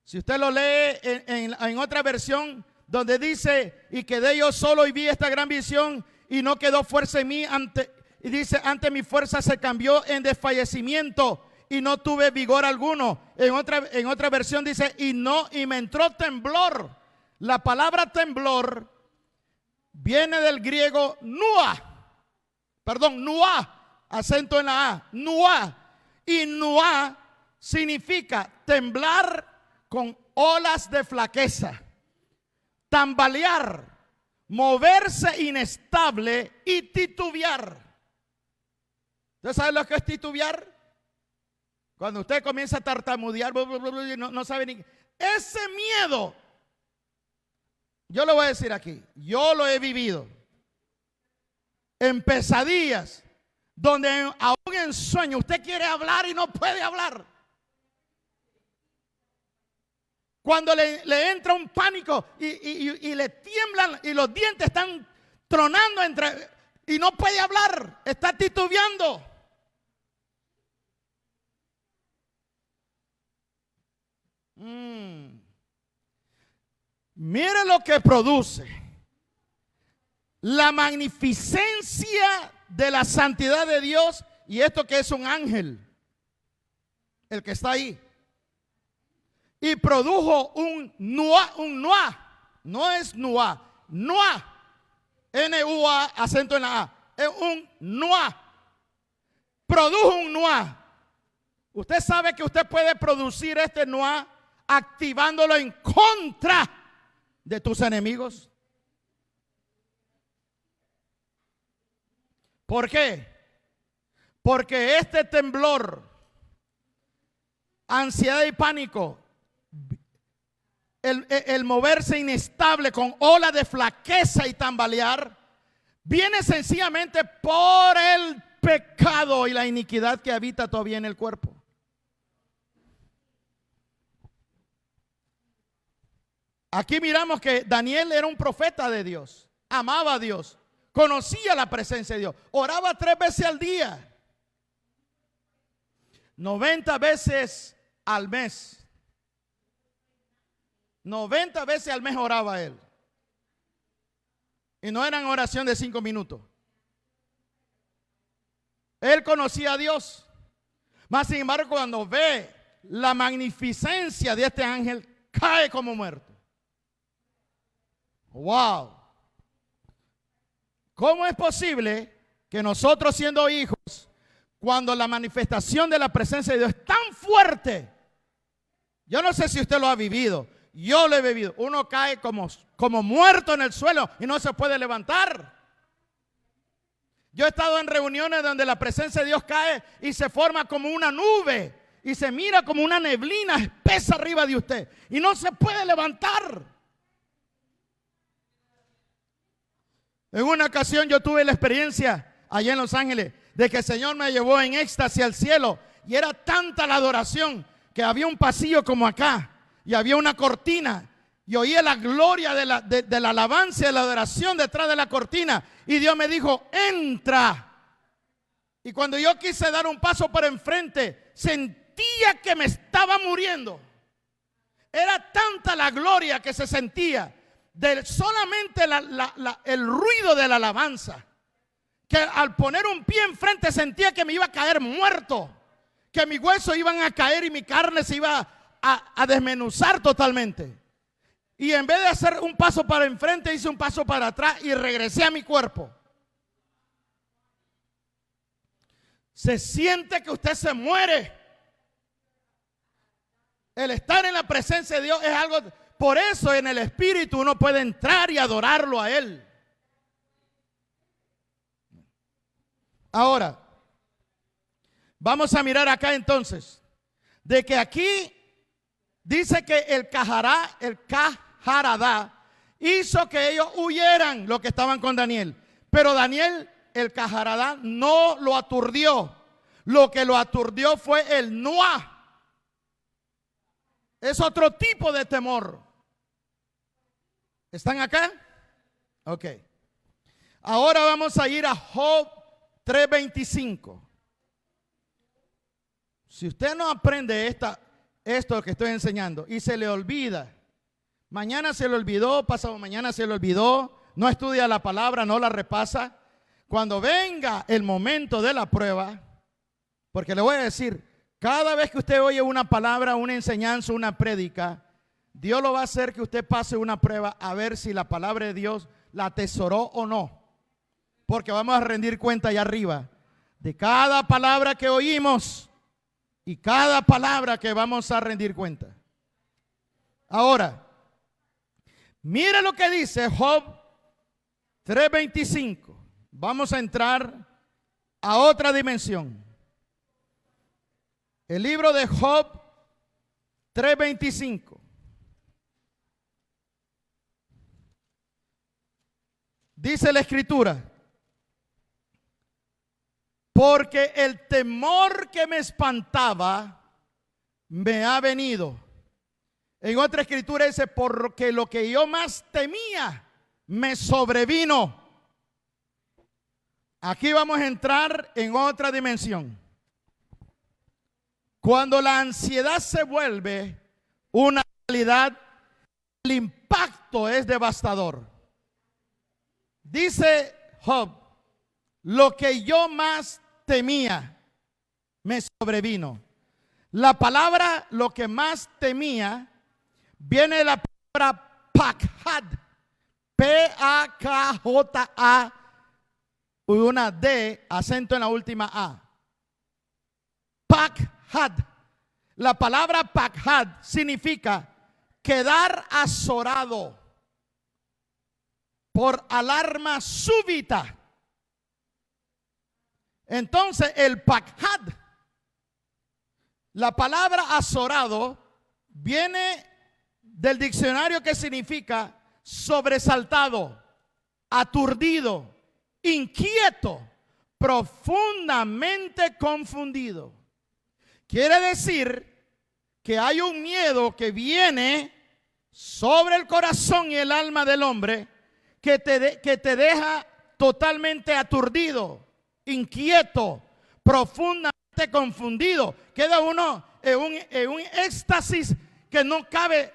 si usted lo lee en otra versión, donde dice, y quedé yo solo y vi esta gran visión y no quedó fuerza en mí, y dice, ante mi fuerza se cambió en desfallecimiento y no tuve vigor alguno. En otra versión dice, y me entró temblor. La palabra temblor viene del griego nuá, acento en la A, nuá. Y nuá significa temblar con olas de flaqueza, tambalear, moverse inestable y titubear. ¿Usted sabe lo que es titubear? Cuando usted comienza a tartamudear, no sabe ni. Ese miedo, yo lo voy a decir aquí, yo lo he vivido en pesadillas, donde aún en sueño usted quiere hablar y no puede hablar. Cuando le entra un pánico y le tiemblan y los dientes están tronando y no puede hablar, está titubeando. Mire lo que produce la magnificencia de la santidad de Dios, y esto que es un ángel, el que está ahí, y produjo un nuá, no es nuá, N-U-A, acento en la A, es un nuá, produjo un nuá. Usted sabe que usted puede producir este nuá activándolo en contra de tus enemigos. ¿Por qué? Porque este temblor, ansiedad y pánico, el moverse inestable con ola de flaqueza y tambalear, viene sencillamente por el pecado y la iniquidad que habita todavía en el cuerpo. Aquí miramos que Daniel era un profeta de Dios, amaba a Dios, conocía la presencia de Dios, oraba 3 veces al día, 90 veces al mes. 90 veces al mes oraba él. Y no eran oración de 5 minutos. Él conocía a Dios. Mas sin embargo, cuando ve la magnificencia de este ángel, cae como muerto. Wow. ¿Cómo es posible que nosotros, siendo hijos, cuando la manifestación de la presencia de Dios es tan fuerte? Yo no sé si usted lo ha vivido. Yo lo he vivido. Uno cae como muerto en el suelo y no se puede levantar. Yo he estado en reuniones donde la presencia de Dios cae y se forma como una nube y se mira como una neblina espesa arriba de usted y no se puede levantar. En una ocasión yo tuve la experiencia allá en Los Ángeles de que el Señor me llevó en éxtasis al cielo y era tanta la adoración que había un pasillo como acá y había una cortina y oía la gloria de la alabanza y de la adoración detrás de la cortina y Dios me dijo: entra. Y cuando yo quise dar un paso para enfrente, sentía que me estaba muriendo. Era tanta la gloria que se sentía de solamente el ruido de la alabanza, que al poner un pie enfrente sentía que me iba a caer muerto, que mis huesos iban a caer y mi carne se iba a desmenuzar totalmente. Y en vez de hacer un paso para enfrente, hice un paso para atrás y regresé a mi cuerpo. Se siente que usted se muere. El estar en la presencia de Dios es algo. Por eso en el Espíritu uno puede entrar y adorarlo a Él. Ahora, vamos a mirar acá entonces, de que aquí dice que el Cajaradá hizo que ellos huyeran, los que estaban con Daniel. Pero Daniel, el Cajaradá, no lo aturdió. Lo que lo aturdió fue el Noah. Es otro tipo de temor. ¿Están acá? Ok. Ahora vamos a ir a Job 3:25. Si usted no aprende esto que estoy enseñando y se le olvida, mañana se le olvidó, pasado mañana se le olvidó, no estudia la palabra, no la repasa, cuando venga el momento de la prueba, porque le voy a decir, cada vez que usted oye una palabra, una enseñanza, una prédica, Dios lo va a hacer que usted pase una prueba a ver si la palabra de Dios la atesoró o no. Porque vamos a rendir cuenta allá arriba de cada palabra que oímos y cada palabra que vamos a rendir cuenta. Ahora, mire lo que dice Job 3:25. Vamos a entrar a otra dimensión. El libro de Job 3:25. Dice la Escritura: porque el temor que me espantaba me ha venido. En otra escritura dice: porque lo que yo más temía me sobrevino. Aquí vamos a entrar en otra dimensión. Cuando la ansiedad se vuelve una realidad, el impacto es devastador. Dice Job: lo que yo más temía me sobrevino. La palabra lo que más temía viene de la palabra pakhad, P-A-K-J-A, una D, acento en la última A. Pakhad. La palabra pakhad significa quedar azorado por alarma súbita. Entonces el pakhad, la palabra azorado, viene del diccionario que significa sobresaltado, aturdido, inquieto, profundamente confundido. Quiere decir que hay un miedo que viene sobre el corazón y el alma del hombre que te deja totalmente aturdido, inquieto, profundamente confundido. Queda uno en un éxtasis que no cabe,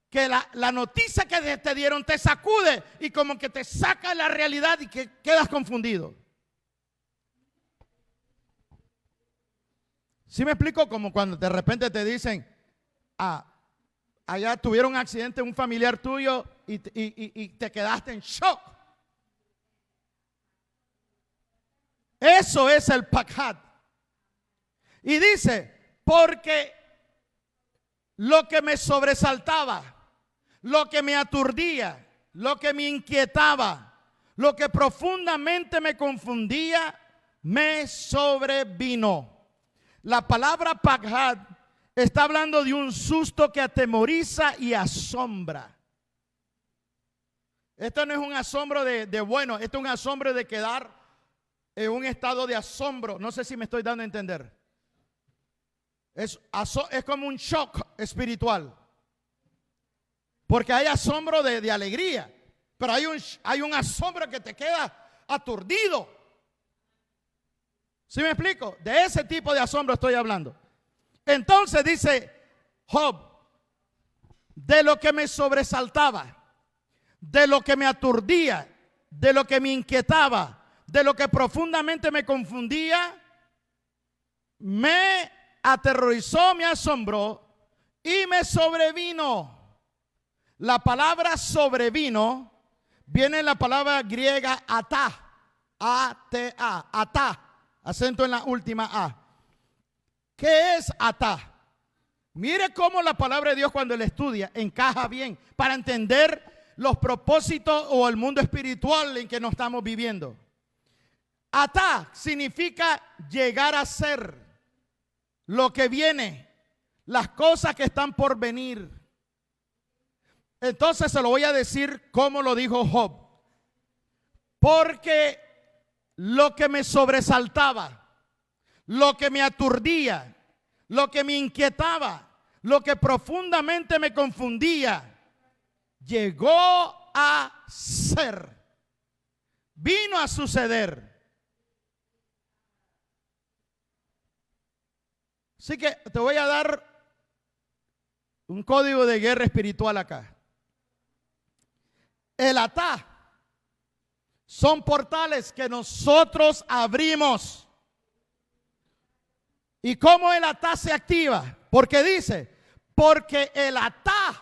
que la noticia que te dieron te sacude y como que te saca de la realidad y que quedas confundido. ¿Sí me explico? Como cuando de repente te dicen, allá tuvieron un accidente un familiar tuyo y te quedaste en shock. Eso es el pakhad. Y dice, porque lo que me sobresaltaba, lo que me aturdía, lo que me inquietaba, lo que profundamente me confundía, me sobrevino. La palabra pakhad está hablando de un susto que atemoriza y asombra. Esto no es un asombro de bueno, esto es un asombro de quedar en un estado de asombro. No sé si me estoy dando a entender. Es como un shock espiritual. Porque hay asombro de alegría, pero hay un asombro que te queda aturdido. ¿Sí me explico? De ese tipo de asombro estoy hablando. Entonces dice Job, de lo que me sobresaltaba, de lo que me aturdía, de lo que me inquietaba, de lo que profundamente me confundía, me aterrorizó, me asombró y me sobrevino. La palabra sobrevino viene de la palabra griega atá, A-T-A, atá, acento en la última A. ¿Qué es atá? Mire cómo la palabra de Dios cuando la estudia encaja bien para entender los propósitos o el mundo espiritual en que nos estamos viviendo. Atá significa llegar a ser, lo que viene, las cosas que están por venir. Entonces se lo voy a decir como lo dijo Job. Porque lo que me sobresaltaba, lo que me aturdía, lo que me inquietaba, lo que profundamente me confundía, llegó a ser, vino a suceder. Así que te voy a dar un código de guerra espiritual acá. El atá son portales que nosotros abrimos. ¿Y cómo el atá se activa? Porque dice, porque el atá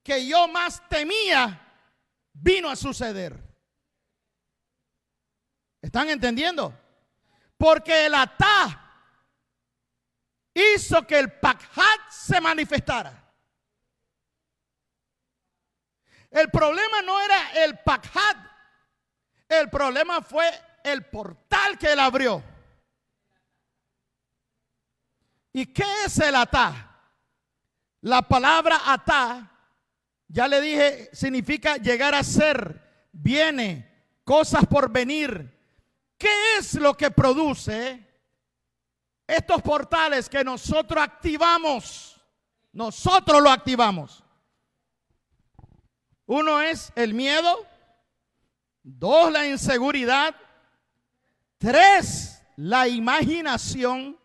que yo más temía vino a suceder. ¿Están entendiendo? Porque el atá hizo que el pakhad se manifestara. El problema no era el pakhad, el problema fue el portal que él abrió. ¿Y qué es el atá? La palabra atá, ya le dije, significa llegar a ser, viene, cosas por venir. ¿Qué es lo que produce estos portales que nosotros activamos? Nosotros lo activamos. Uno es el miedo, 2, la inseguridad, 3, la imaginación,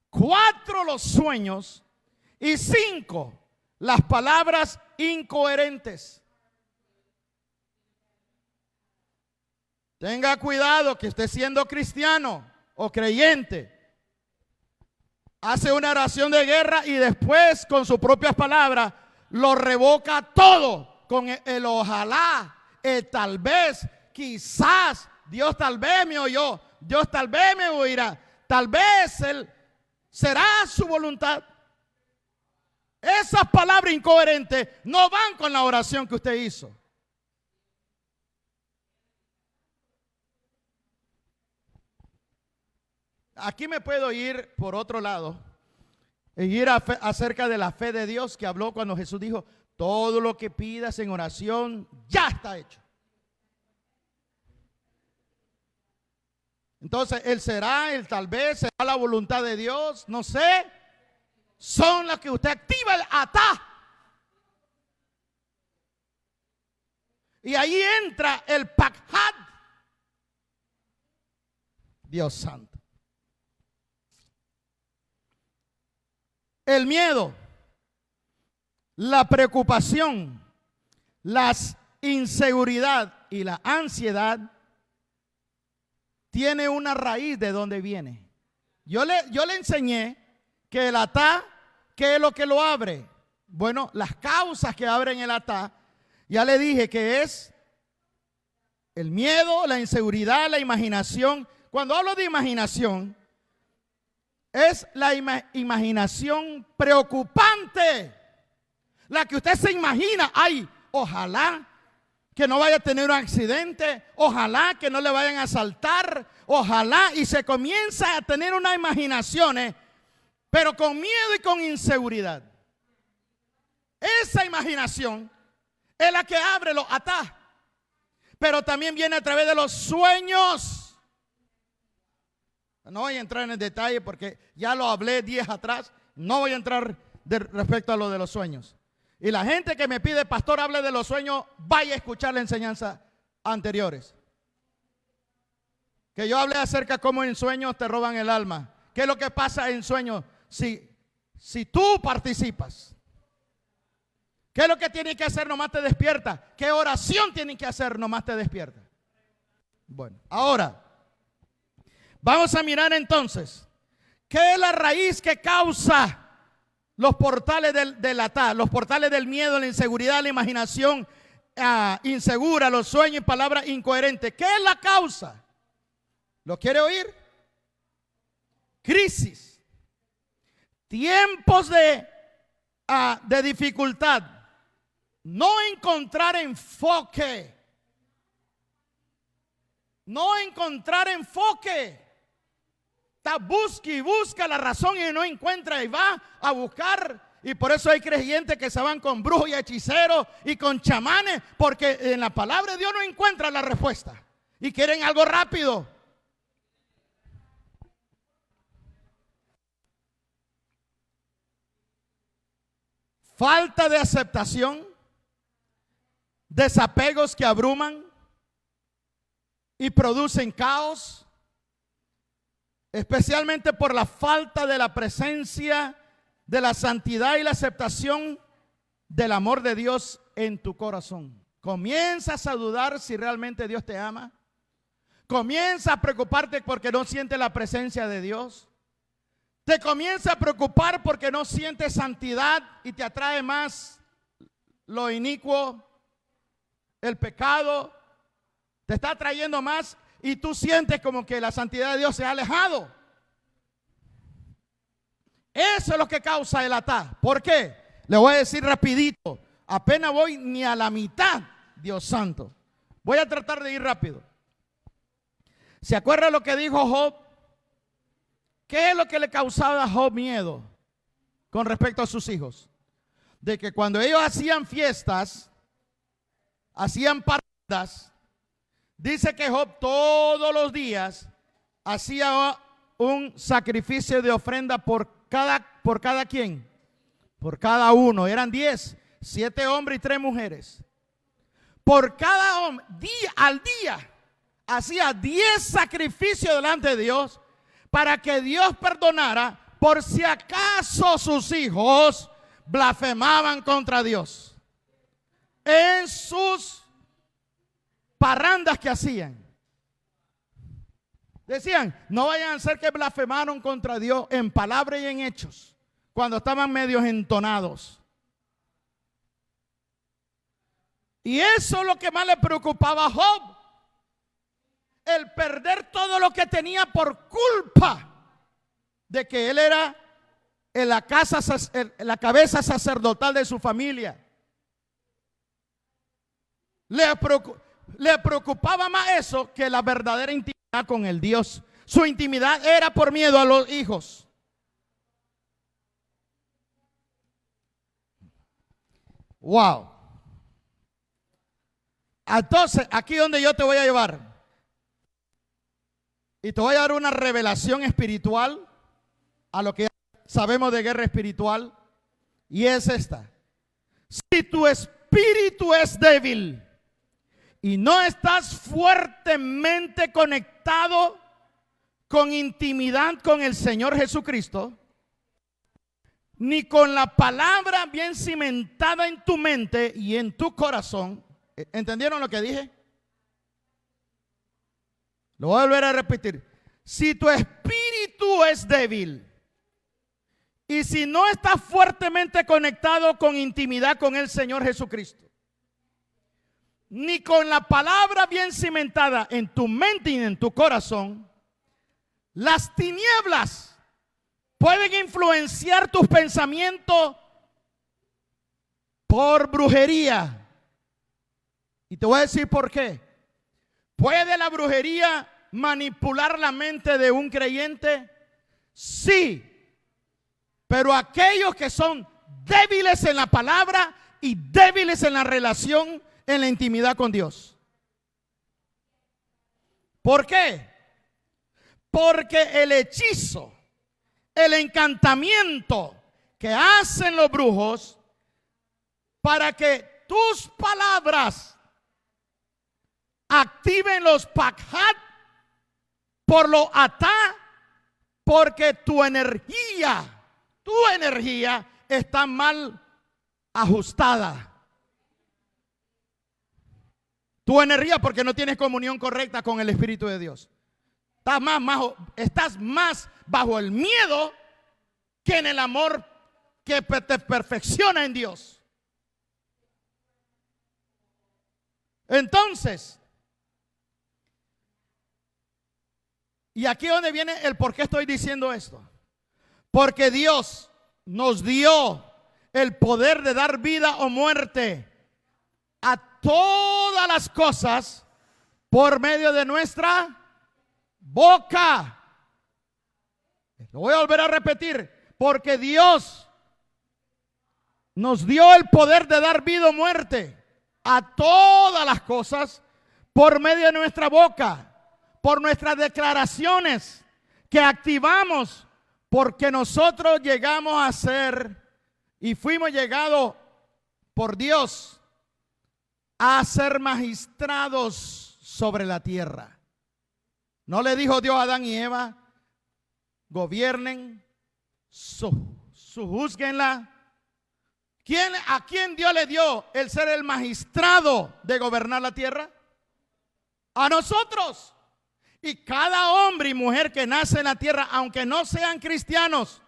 4, los sueños y 5, las palabras incoherentes. Tenga cuidado que usted, siendo cristiano o creyente, hace una oración de guerra y después con sus propias palabras lo revoca todo con el ojalá, el tal vez, quizás, Dios tal vez me oyó, Dios tal vez me oirá, tal vez él será su voluntad. Esas palabras incoherentes no van con la oración que usted hizo. aquí me puedo ir por otro lado e ir acerca de la fe de Dios que habló cuando Jesús dijo, todo lo que pidas en oración ya está hecho. Entonces, el será, el tal vez, será la voluntad de Dios, no sé, son las que usted activa el atá. Y ahí entra el pakhad. Dios santo. El miedo, la preocupación, la inseguridad y la ansiedad tiene una raíz de donde viene. Yo le enseñé que el atá, ¿qué es lo que lo abre? Bueno, las causas que abren el atá, ya le dije que es el miedo, la inseguridad, la imaginación. Cuando hablo de imaginación, es la imaginación preocupante. La que usted se imagina, ay, ojalá que no vaya a tener un accidente, ojalá que no le vayan a asaltar, ojalá, y se comienza a tener unas imaginaciones, pero con miedo y con inseguridad. Esa imaginación es la que abre los atá, pero también viene a través de los sueños. No voy a entrar en el detalle porque ya lo hablé 10 atrás, no voy a entrar respecto a lo de los sueños. Y la gente que me pide, pastor, hable de los sueños, vaya a escuchar la enseñanza anteriores. Que yo hablé acerca de cómo en sueños te roban el alma. ¿Qué es lo que pasa en sueños si tú participas? ¿Qué es lo que tiene que hacer nomás te despierta? ¿Qué oración tiene que hacer nomás te despierta? Bueno, ahora vamos a mirar entonces, ¿qué es la raíz que causa los portales del atá, los portales del miedo, la inseguridad, la imaginación insegura, los sueños y palabras incoherentes? ¿Qué es la causa? ¿Lo quiere oír? Crisis, tiempos de dificultad, no encontrar enfoque, busca y busca la razón y no encuentra y va a buscar. Y por eso hay creyentes que se van con brujos y hechiceros y con chamanes, porque en la palabra de Dios no encuentran la respuesta y quieren algo rápido. Falta de aceptación, desapegos que abruman y producen caos, especialmente por la falta de la presencia de la santidad y la aceptación del amor de Dios en tu corazón. Comienzas a dudar si realmente Dios te ama. Comienzas a preocuparte porque no sientes la presencia de Dios. Te comienza a preocupar porque no sientes santidad y te atrae más lo inicuo, el pecado. Te está atrayendo más y tú sientes como que la santidad de Dios se ha alejado. Eso es lo que causa el atá. ¿Por qué? Le voy a decir rapidito. Apenas voy ni a la mitad, Dios santo. Voy a tratar de ir rápido. ¿Se acuerda lo que dijo Job? ¿Qué es lo que le causaba a Job miedo con respecto a sus hijos? De que cuando ellos hacían fiestas, hacían parrandas, dice que Job todos los días hacía un sacrificio de ofrenda por cada quien, por cada uno. Eran 10, 7 hombres y 3 mujeres. Por cada hombre, al día, hacía 10 sacrificios delante de Dios para que Dios perdonara por si acaso sus hijos blasfemaban contra Dios en sus parrandas que hacían. Decían, no vayan a ser que blasfemaron contra Dios en palabra y en hechos, cuando estaban medios entonados. Y eso es lo que más le preocupaba a Job. El perder todo lo que tenía por culpa de que él era la cabeza sacerdotal de su familia. Le preocupaba más eso que la verdadera intimidad con el Dios. su intimidad era por miedo a los hijos. Wow. Entonces, aquí donde yo te voy a llevar. Y te voy a dar una revelación espiritual a lo que sabemos de guerra espiritual. Y es esta. Si tu espíritu es débil y no estás fuertemente conectado con intimidad con el Señor Jesucristo, ni con la palabra bien cimentada en tu mente y en tu corazón. ¿Entendieron lo que dije? Lo voy a volver a repetir. Si tu espíritu es débil y si no estás fuertemente conectado con intimidad con el Señor Jesucristo, ni con la palabra bien cimentada en tu mente y en tu corazón, las tinieblas pueden influenciar tus pensamientos por brujería. Y te voy a decir por qué. ¿Puede la brujería manipular la mente de un creyente? Sí. Pero aquellos que son débiles en la palabra y débiles en la relación, en la intimidad con Dios. ¿Por qué? Porque el hechizo, el encantamiento que hacen los brujos para que tus palabras activen los pakhat por lo atá, porque tu energía está mal ajustada. Tu energía, porque no tienes comunión correcta con el Espíritu de Dios. Estás más bajo el miedo que en el amor que te perfecciona en Dios. Entonces, y aquí es donde viene el por qué estoy diciendo esto. Porque Dios nos dio el poder de dar vida o muerte a todas las cosas por medio de nuestra boca. Lo voy a volver a repetir. Porque Dios nos dio el poder de dar vida o muerte a todas las cosas por medio de nuestra boca, por nuestras declaraciones que activamos, porque nosotros llegamos a ser y fuimos llegados por Dios a ser magistrados sobre la tierra. ¿No le dijo Dios a Adán y Eva? Gobiernen, sojúzguenla. ¿A quién Dios le dio el ser el magistrado de gobernar la tierra? A nosotros. Y cada hombre y mujer que nace en la tierra, aunque no sean cristianos,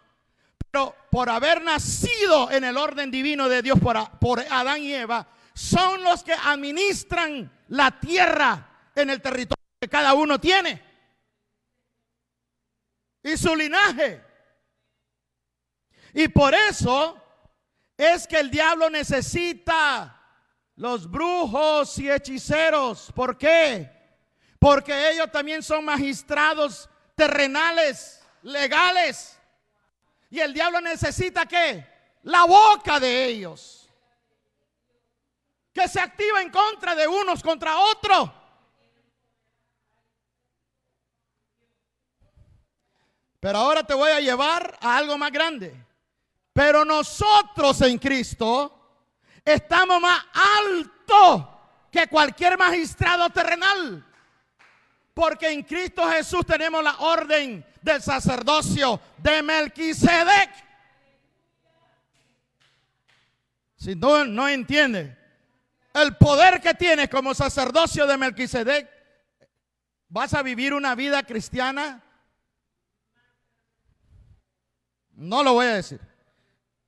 pero por haber nacido en el orden divino de Dios por Adán y Eva, son los que administran la tierra en el territorio que cada uno tiene y su linaje. Y por eso es que el diablo necesita los brujos y hechiceros. ¿Por qué? Porque ellos también son magistrados terrenales, legales. Y el diablo necesita ¿qué? La boca de ellos, que se activa en contra de unos contra otros. Pero ahora te voy a llevar a algo más grande. Pero nosotros en Cristo estamos más altos que cualquier magistrado terrenal. Porque en Cristo Jesús tenemos la orden del sacerdocio de Melquisedec. Si no entiende el poder que tienes como sacerdocio de Melquisedec, vas a vivir una vida cristiana. No lo voy a decir.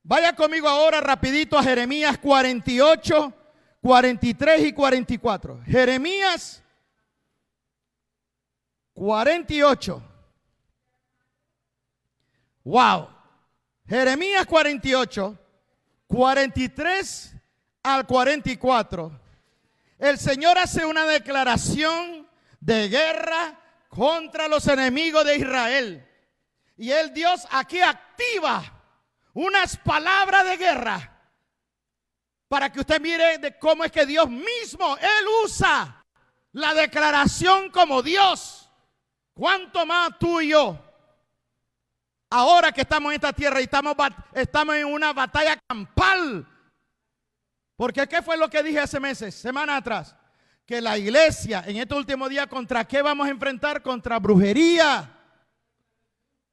Vaya conmigo ahora rapidito a Jeremías 48, 43 y 44. Jeremías 48. Wow. Jeremías 48, 43 al 44. El Señor hace una declaración de guerra contra los enemigos de Israel. Y el Dios aquí activa unas palabras de guerra para que usted mire de cómo es que Dios mismo, Él usa la declaración como Dios. ¿Cuánto más tú y yo? Ahora que estamos en esta tierra y estamos en una batalla campal. Porque ¿qué fue lo que dije hace meses, semanas atrás? Que la iglesia en este último día, ¿contra qué vamos a enfrentar? Contra brujería.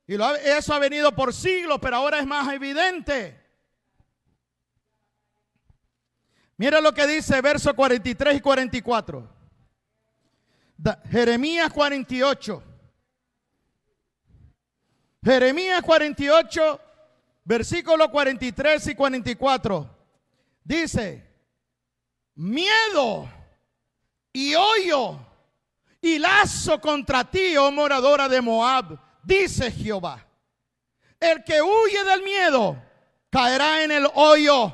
Y eso ha venido por siglos, pero ahora es más evidente. Mira lo que dice versos 43 y 44. Jeremías 48. Jeremías 48, versículos 43 y 44. Dice: miedo y hoyo y lazo contra ti, oh moradora de Moab, dice Jehová. El que huye del miedo caerá en el hoyo,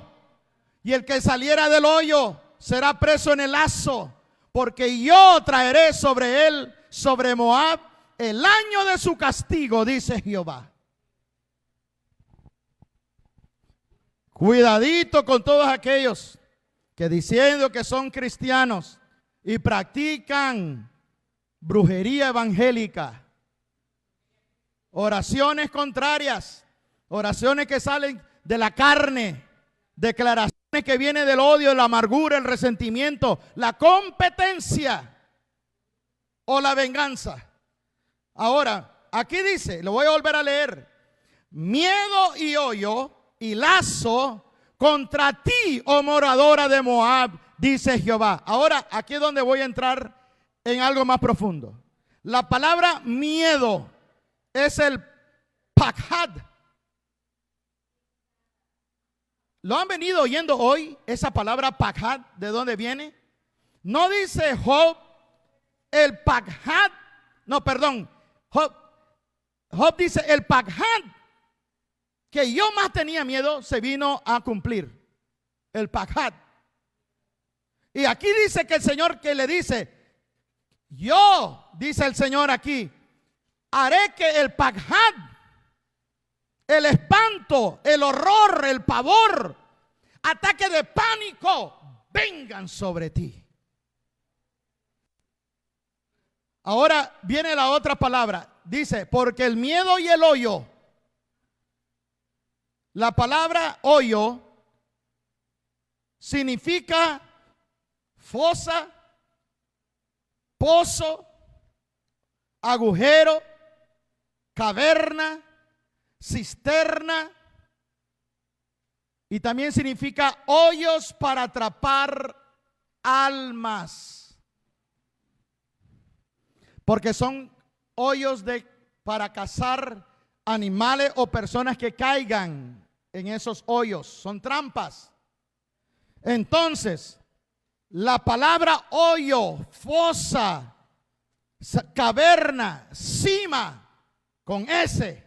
y el que saliera del hoyo será preso en el lazo, porque yo traeré sobre él, sobre Moab, el año de su castigo, dice Jehová. Cuidadito con todos aquellos que diciendo que son cristianos y practican brujería evangélica, oraciones contrarias, oraciones que salen de la carne, declaraciones que vienen del odio, la amargura, el resentimiento, la competencia o la venganza. Ahora, aquí dice, lo voy a volver a leer: miedo y hoyo y lazo contra ti, oh moradora de Moab, dice Jehová. Ahora, aquí es donde voy a entrar en algo más profundo. La palabra miedo es el pakhad. ¿Lo han venido oyendo hoy? Esa palabra pakhad, ¿de dónde viene? No dice Job el pakhad. No, perdón. Job dice el pakhad que yo más tenía miedo se vino a cumplir. El pakhad. Y aquí dice que el Señor que le dice, yo, dice el Señor aquí, haré que el pakhad, el espanto, el horror, el pavor, ataque de pánico, vengan sobre ti. Ahora viene la otra palabra. Dice, porque el miedo y el hoyo. La palabra hoyo significa fosa, pozo, agujero, caverna, cisterna, y también significa hoyos para atrapar almas, porque son hoyos para cazar animales o personas que caigan en esos hoyos, son trampas. Entonces, la palabra hoyo, fosa, caverna, cima, con S,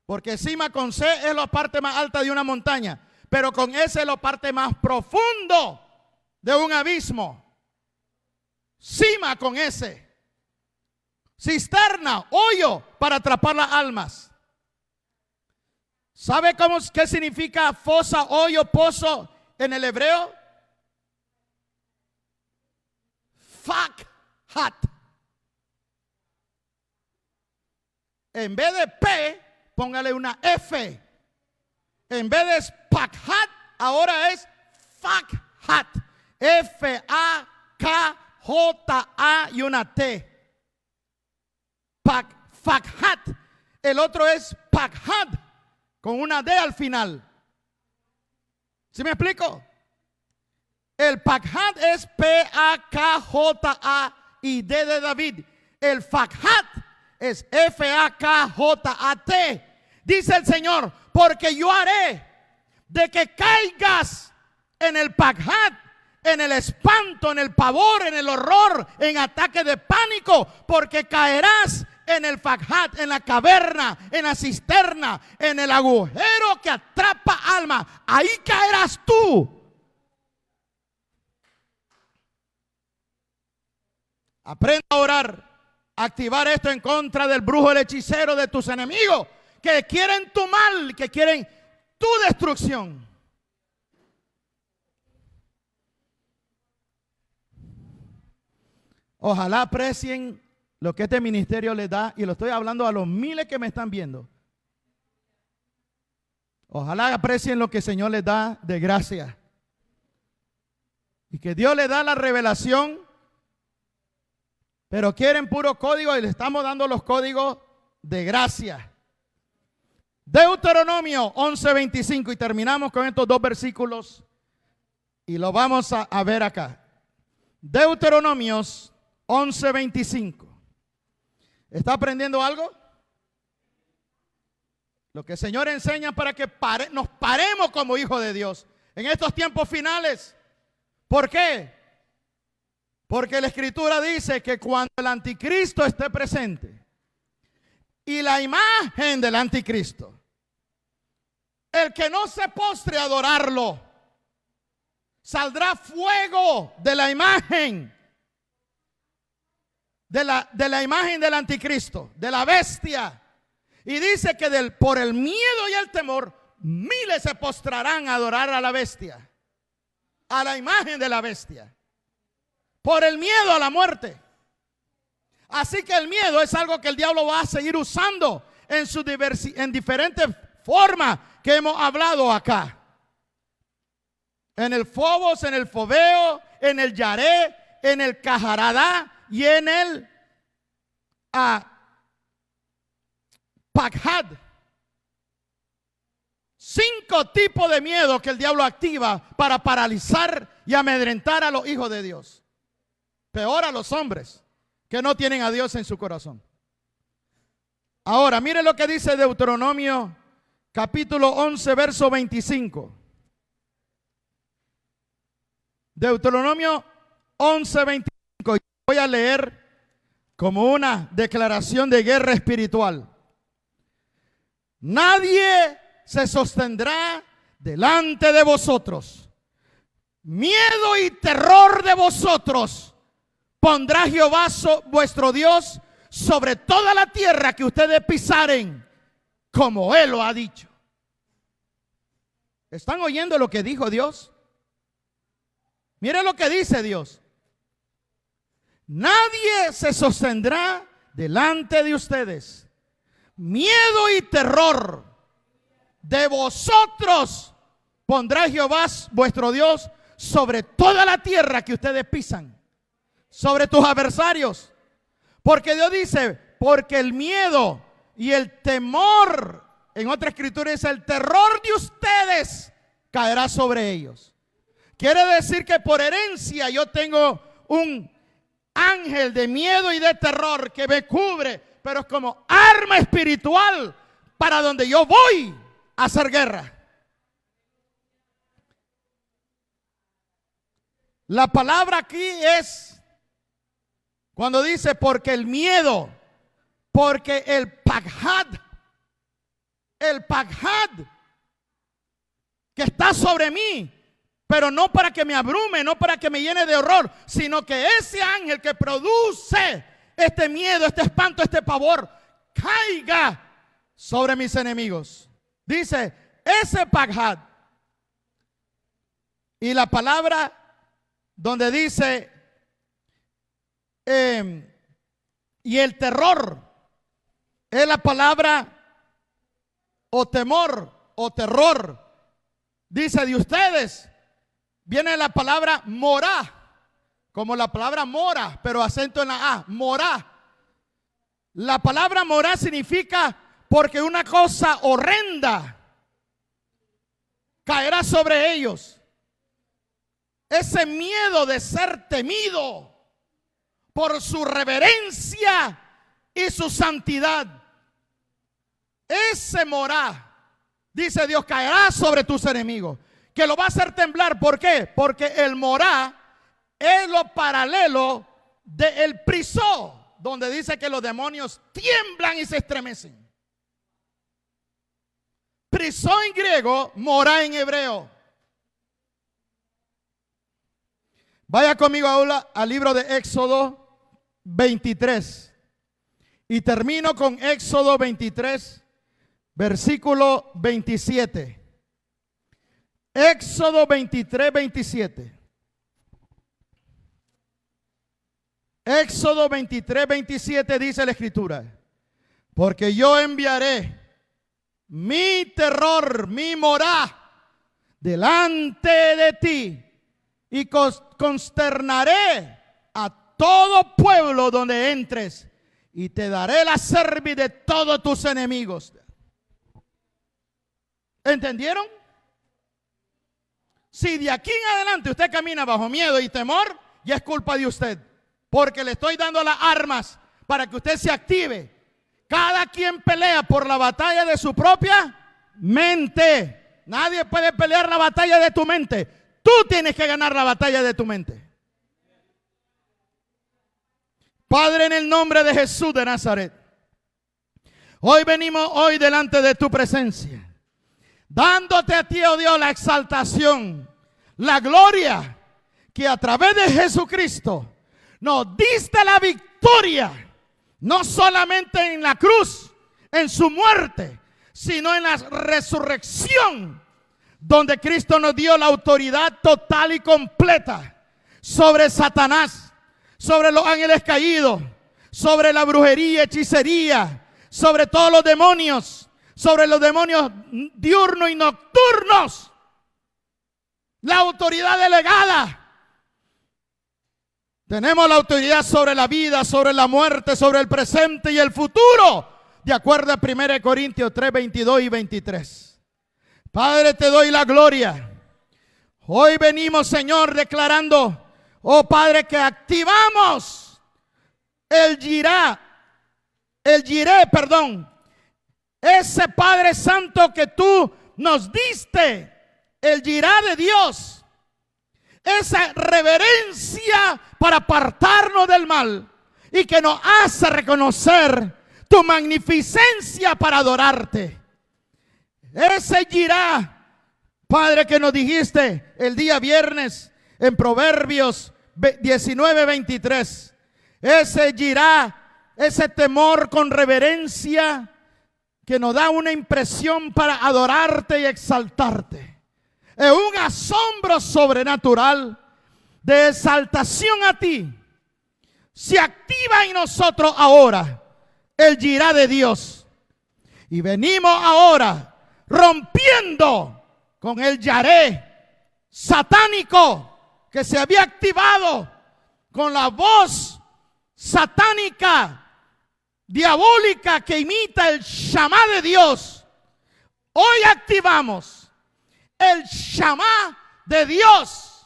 porque cima con C es la parte más alta de una montaña, pero con S es la parte más profundo de un abismo. Cima con S. Cisterna, hoyo para atrapar las almas. ¿Sabe qué significa fosa, hoyo, pozo en el hebreo? Fakhat. En vez de P, póngale una F. En vez de pakhat, ahora es fakhat. F-A-K-J-A y una T. Fakhat. El otro es pakhad con una D al final. ¿Sí me explico? El pakhad es P-A-K-J-A y D de David. El fakhat es F-A-K-J-A-T. Dice el Señor, porque yo haré de que caigas en el pakhad, en el espanto, en el pavor, en el horror, en ataque de pánico, porque caerás en el fakhat, en la caverna, en la cisterna, en el agujero que atrapa alma. Ahí caerás tú. Aprenda a orar activar esto en contra del brujo, el hechicero, de tus enemigos, que quieren tu mal, que quieren tu destrucción. Ojalá aprecien lo que este ministerio les da, y lo estoy hablando a los miles que me están viendo. Ojalá aprecien lo que el Señor les da de gracia, y que Dios les da la revelación, pero quieren puro código, y le estamos dando los códigos de gracia. Deuteronomio 11:25, y terminamos con estos dos versículos y lo vamos a ver acá. Deuteronomios 11:25. ¿Está aprendiendo algo? Lo que el Señor enseña para que nos paremos como hijos de Dios en estos tiempos finales. ¿Por qué? Porque la Escritura dice que cuando el anticristo esté presente y la imagen del anticristo, el que no se postre a adorarlo, saldrá fuego de la imagen, de la imagen del anticristo, de la bestia. Y dice que por el miedo y el temor, miles se postrarán a adorar a la bestia, a la imagen de la bestia, por el miedo a la muerte. Así que el miedo es algo que el diablo va a seguir usando en diferentes formas que hemos hablado acá. En el Fobos, en el Fobeo, en el Yaré, en el Cajaradá y en el Paghad. 5 tipos de miedo que el diablo activa para paralizar y amedrentar a los hijos de Dios. Peor a los hombres que no tienen a Dios en su corazón. Ahora, mire lo que dice Deuteronomio capítulo 11, verso 25. Deuteronomio 11, 25. Voy a leer como una declaración de guerra espiritual. Nadie se sostendrá delante de vosotros. Miedo y terror de vosotros pondrá Jehová vuestro Dios sobre toda la tierra que ustedes pisaren, como Él lo ha dicho. ¿Están oyendo lo que dijo Dios? Mire lo que dice Dios. Nadie se sostendrá delante de ustedes. Miedo y terror de vosotros pondrá Jehová vuestro Dios sobre toda la tierra que ustedes pisan, sobre tus adversarios. Porque Dios dice, porque el miedo y el temor, en otra escritura dice, el terror de ustedes caerá sobre ellos. Quiere decir que por herencia yo tengo un ángel de miedo y de terror que me cubre, pero es como arma espiritual para donde yo voy a hacer guerra. La palabra aquí es cuando dice porque el miedo, porque el paghad que está sobre mí, pero no para que me abrume, no para que me llene de horror, sino que ese ángel que produce este miedo, este espanto, este pavor, caiga sobre mis enemigos. Dice, ese paghad. Y la palabra donde dice, y el terror, es la palabra o temor o terror. Dice de ustedes, viene la palabra morá, como la palabra mora, pero acento en la A, morá. La palabra morá significa porque una cosa horrenda caerá sobre ellos. Ese miedo de ser temido por su reverencia y su santidad. Ese morá, dice Dios, caerá sobre tus enemigos, que lo va a hacer temblar. ¿Por qué? Porque el morá es lo paralelo del prisó, donde dice que los demonios tiemblan y se estremecen. Prisó en griego, morá en hebreo. Vaya conmigo ahora al libro de Éxodo 23. Y termino con Éxodo 23, versículo 27. Éxodo 23, 27. Éxodo 23, 27 dice la Escritura: porque yo enviaré mi terror, mi morá, delante de ti, y consternaré a todo pueblo donde entres, y te daré la cerviz de todos tus enemigos. ¿Entendieron? Si de aquí en adelante usted camina bajo miedo y temor, ya es culpa de usted, porque le estoy dando las armas para que usted se active. Cada quien pelea por la batalla de su propia mente. Nadie puede pelear la batalla de tu mente. Tú tienes que ganar la batalla de tu mente. Padre, en el nombre de Jesús de Nazaret, hoy venimos hoy delante de tu presencia, dándote a ti, oh Dios, la exaltación, la gloria, que a través de Jesucristo nos diste la victoria, no solamente en la cruz, en su muerte, sino en la resurrección, donde Cristo nos dio la autoridad total y completa sobre Satanás, sobre los ángeles caídos, sobre la brujería, hechicería, sobre todos los demonios, sobre los demonios diurnos y nocturnos. La autoridad delegada. Tenemos la autoridad sobre la vida, sobre la muerte, sobre el presente y el futuro, de acuerdo a 1 Corintios 3, 22 y 23. Padre, te doy la gloria. Hoy venimos, Señor, declarando, oh Padre, que activamos el jiré, ese Padre Santo que tú nos diste, el jiré de Dios, esa reverencia para apartarnos del mal y que nos hace reconocer tu magnificencia para adorarte. Ese jiré, Padre, que nos dijiste el día viernes en Proverbios 19:23, ese jiré, ese temor con reverencia que nos da una impresión para adorarte y exaltarte. Es un asombro sobrenatural de exaltación a ti. Se activa en nosotros ahora el jiré de Dios. Y venimos ahora rompiendo con el yaré satánico que se había activado con la voz satánica, diabólica, que imita el Shamá de Dios. Hoy activamos el Shamá de Dios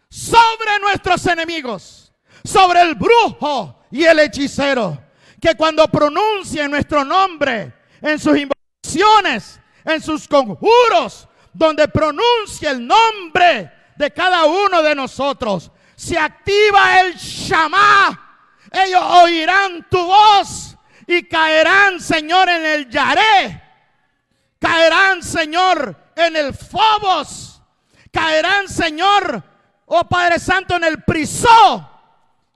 sobre nuestros enemigos, sobre el brujo y el hechicero, que cuando pronuncien nuestro nombre en sus invocaciones, en sus conjuros, donde pronuncie el nombre de cada uno de nosotros, se activa el Shamá. Ellos oirán tu voz y caerán, Señor, en el yaré. Caerán, Señor, en el Phobos. Caerán, Señor, oh Padre Santo, en el Prisó.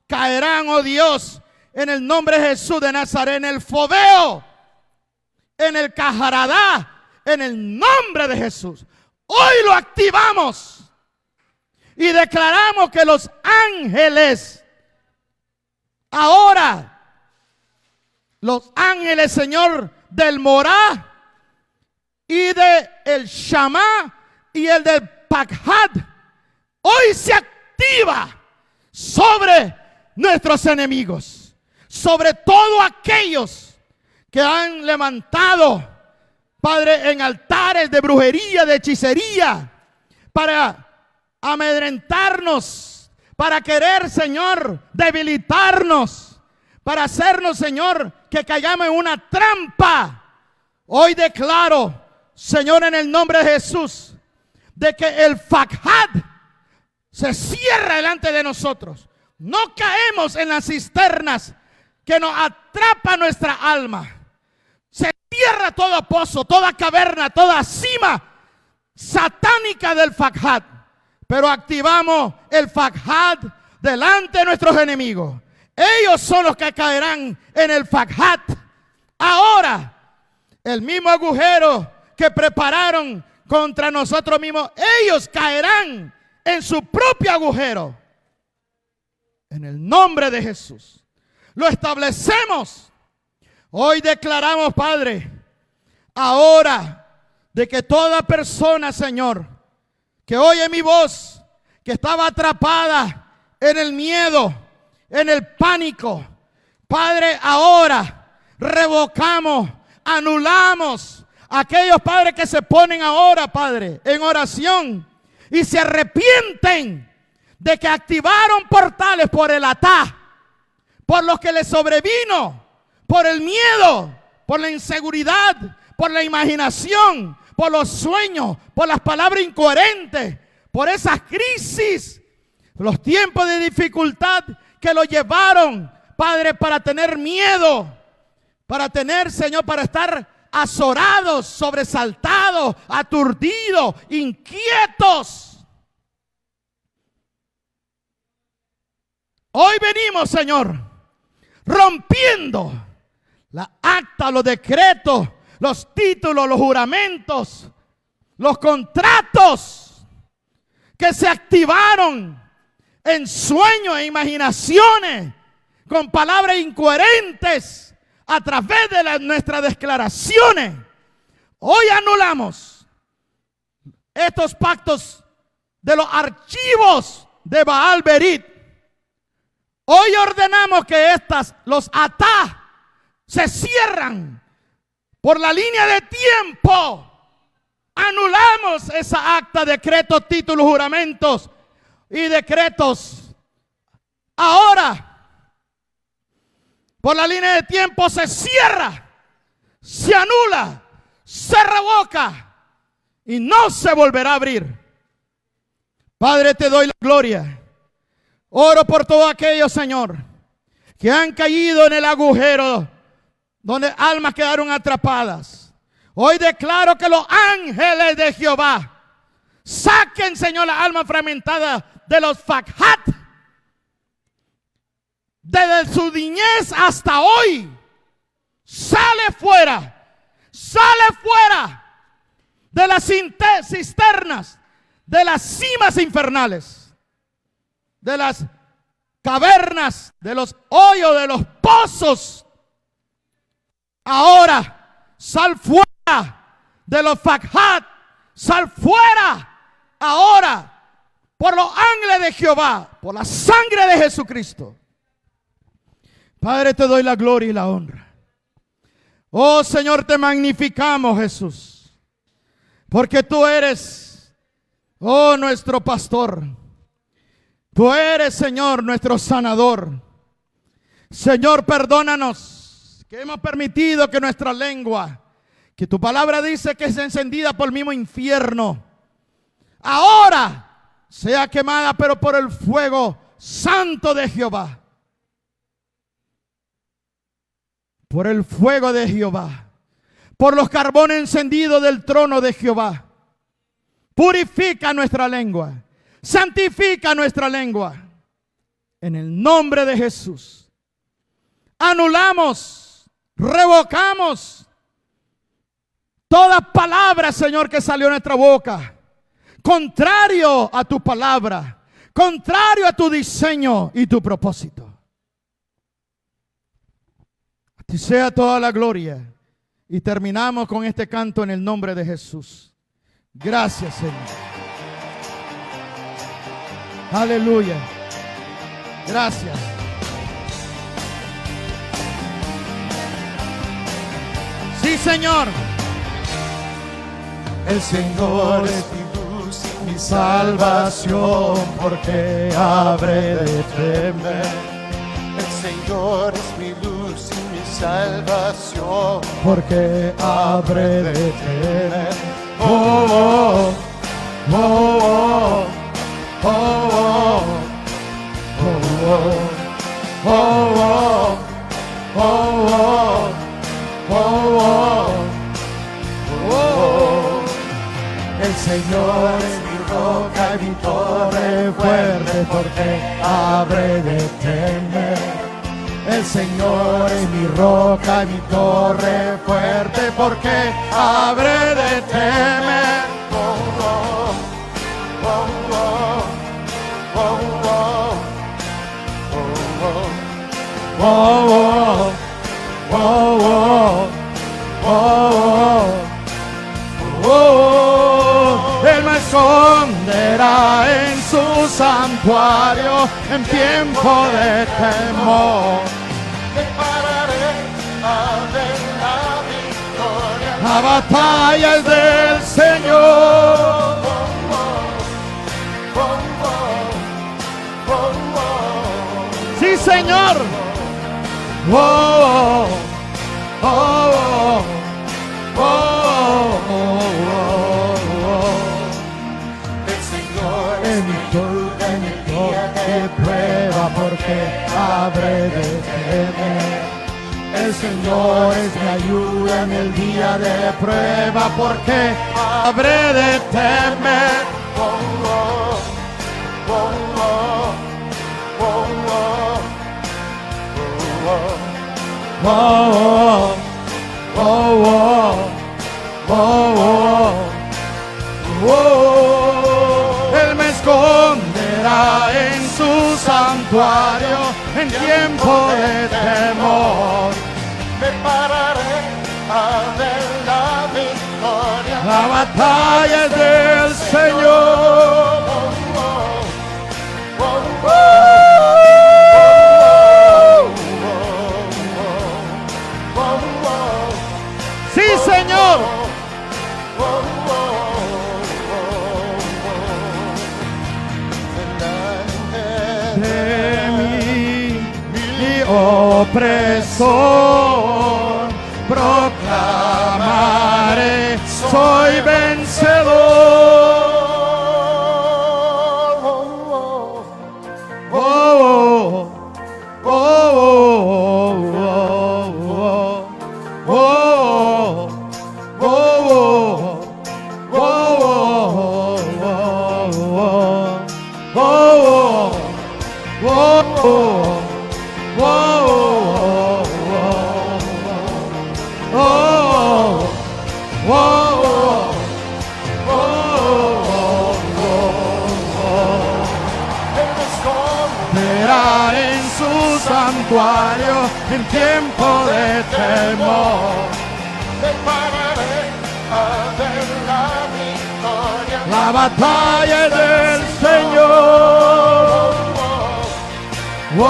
Caerán, oh Dios, en el nombre de Jesús de Nazaret, en el Fobeo, en el Cajaradá, en el nombre de Jesús. Hoy lo activamos y declaramos que los ángeles, ahora, los ángeles, Señor, del Morá y de el Shamá y el del Pakhad, hoy se activa sobre nuestros enemigos, sobre todos aquellos que han levantado, Padre, en altares de brujería, de hechicería, para amedrentarnos, para querer, Señor, debilitarnos, para hacernos, Señor, que caigamos en una trampa. Hoy declaro, Señor, en el nombre de Jesús, de que el Pakhad se cierra delante de nosotros. No caemos en las cisternas que nos atrapa nuestra alma. Se cierra todo pozo, toda caverna, toda cima satánica del Pakhad. Pero activamos el Pakhad delante de nuestros enemigos. Ellos son los que caerán en el Fajat. Ahora, el mismo agujero que prepararon contra nosotros mismos, ellos caerán en su propio agujero. En el nombre de Jesús. Lo establecemos. Hoy declaramos, Padre, ahora de que toda persona, Señor, que oye mi voz, que estaba atrapada en el miedo, en el pánico, Padre, ahora revocamos, anulamos aquellos, Padre, que se ponen ahora, Padre, en oración y se arrepienten de que activaron portales por el atá, por lo que les sobrevino, por el miedo, por la inseguridad, por la imaginación, por los sueños, por las palabras incoherentes, por esas crisis, los tiempos de dificultad que lo llevaron, Padre, para tener miedo, para tener, Señor, para estar azorados, sobresaltados, aturdidos, inquietos. Hoy venimos, Señor, rompiendo la acta, los decretos, los títulos, los juramentos, los contratos que se activaron en sueños e imaginaciones con palabras incoherentes a través de nuestras declaraciones. Hoy anulamos estos pactos de los archivos de Baal Berit. Hoy ordenamos que los atá se cierran por la línea de tiempo. Anulamos esa acta, decretos, títulos, juramentos y decretos. Ahora, por la línea de tiempo se cierra, se anula, se revoca y no se volverá a abrir. Padre, te doy la gloria. Oro por todos aquellos, Señor, que han caído en el agujero donde almas quedaron atrapadas. Hoy declaro que los ángeles de Jehová saquen, Señor, las almas fragmentadas de los Fajat. Desde su niñez hasta hoy, sale fuera de las cisternas, de las cimas infernales, de las cavernas, de los hoyos, de los pozos. Ahora, sal fuera de los Fajat, sal fuera ahora por los ángeles de Jehová, por la sangre de Jesucristo. Padre, te doy la gloria y la honra. Oh Señor, te magnificamos, Jesús, porque tú eres, oh, nuestro pastor. Tú eres, Señor, nuestro sanador. Señor, perdónanos que hemos permitido que nuestra lengua, que tu palabra dice que es encendida por el mismo infierno, ahora sea quemada, pero por el fuego santo de Jehová. Por el fuego de Jehová. Por los carbones encendidos del trono de Jehová. Purifica nuestra lengua. Santifica nuestra lengua. En el nombre de Jesús. Anulamos, revocamos toda palabra, Señor, que salió de nuestra boca, contrario a tu palabra, contrario a tu diseño y tu propósito. A ti sea toda la gloria. Y terminamos con este canto en el nombre de Jesús. Gracias, Señor. Aleluya. Gracias. Sí, Señor. El Señor es mi luz y mi salvación, porque habré de temer. El Señor es mi luz y mi salvación, Porque habré de temer. Oh, oh, oh, oh, oh, oh, oh, oh, oh, oh, oh, oh, oh. El Señor es mi roca y mi torre fuerte, porque habré de temer. El Señor es mi roca y mi torre fuerte, porque habré de temer. Oh, oh, oh, oh, oh, oh, oh, Oh, oh, oh, oh, oh, oh, oh. Él me esconderá en su santuario en tiempo de temor. me pararé a ver la victoria. La batalla es del Señor. Sí, Señor. Oh, oh, oh, oh, oh, oh, oh. El Señor es En mi día de prueba, porque habré de temer. El Señor es mi ayuda en el día de prueba, porque habré de temer. Oh, oh, oh, oh, oh, oh, oh. Él me esconderá en su santuario en tiempo de temor. me pararé a ver la victoria. La batalla es del Señor. Sí, Señor. De mi opresor proclamaré, soy vencedor. Oh, oh, oh, oh, oh, oh, verá en su santuario en tiempo de temor. me pararé a ver la victoria. La batalla es del Señor. Oh,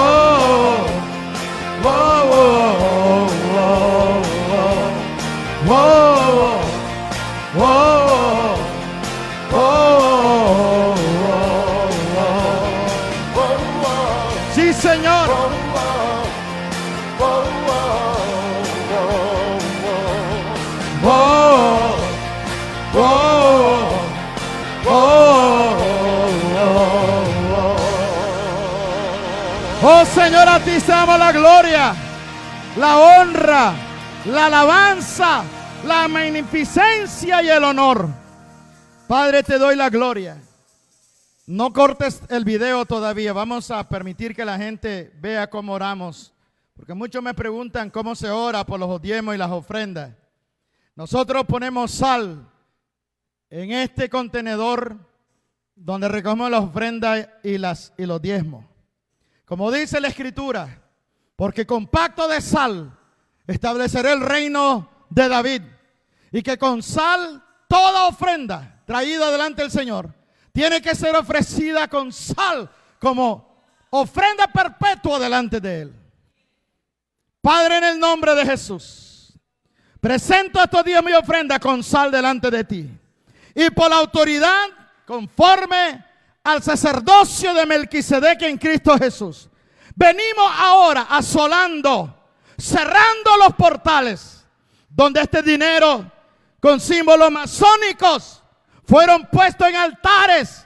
oh, oh, oh, oh, oh, oh, oh. Sí, Señor. Oh, oh, oh, Señor, a ti te damos la gloria, la honra, la alabanza, la magnificencia y el honor. Padre, te doy la gloria. No cortes el video todavía. Vamos a permitir que la gente vea cómo oramos, porque muchos me preguntan cómo se ora por los diezmos y las ofrendas. Nosotros ponemos sal en este contenedor donde recogemos las ofrendas y los diezmos. Como dice la Escritura, porque con pacto de sal estableceré el reino de David, y que con sal toda ofrenda traída delante del Señor tiene que ser ofrecida con sal como ofrenda perpetua delante de Él. Padre, en el nombre de Jesús, presento estos diezmos y ofrendas con sal delante de ti, y por la autoridad conforme al sacerdocio de Melquisedec en Cristo Jesús, venimos ahora asolando, cerrando los portales donde este dinero con símbolos masónicos fueron puestos en altares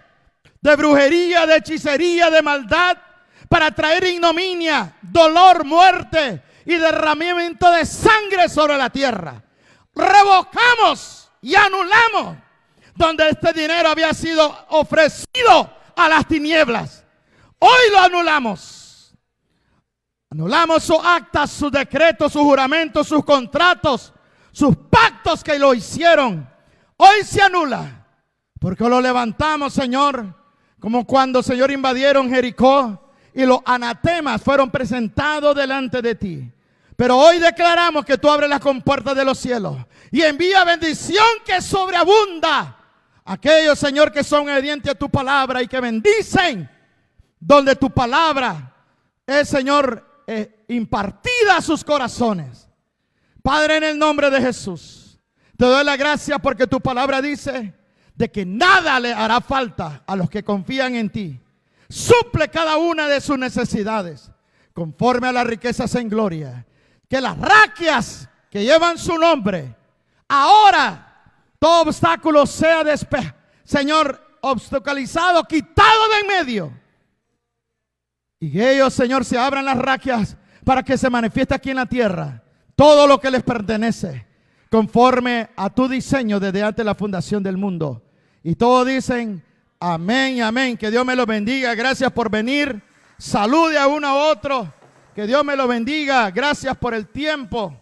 de brujería, de hechicería, de maldad, para traer ignominia, dolor, muerte y derramamiento de sangre sobre la tierra. Revocamos y anulamos donde este dinero había sido ofrecido a las tinieblas. Hoy lo anulamos. Anulamos sus actas, sus decretos, sus juramentos, sus contratos, sus pactos que lo hicieron. Hoy se anula, porque lo levantamos, Señor, como cuando, Señor, invadieron Jericó y los anatemas fueron presentados delante de ti. Pero hoy declaramos que tú abres las compuertas de los cielos y envía bendición que sobreabunda a aquellos, Señor, que son obedientes a tu palabra y que bendicen donde tu palabra es, Señor, impartida a sus corazones. Padre, en el nombre de Jesús, te doy la gracia porque tu palabra dice de que nada le hará falta a los que confían en ti. Suple cada una de sus necesidades conforme a las riquezas en gloria. Que las raquias que llevan su nombre, ahora todo obstáculo sea Señor, obstaculizado, quitado de en medio. Y que ellos, Señor, se abran las raquias para que se manifieste aquí en la tierra todo lo que les pertenece, conforme a tu diseño desde antes de la fundación del mundo. Y todos dicen amén y amén. Que Dios me los bendiga. Gracias por venir. Salude a uno a otro. Que Dios me lo bendiga. Gracias por el tiempo.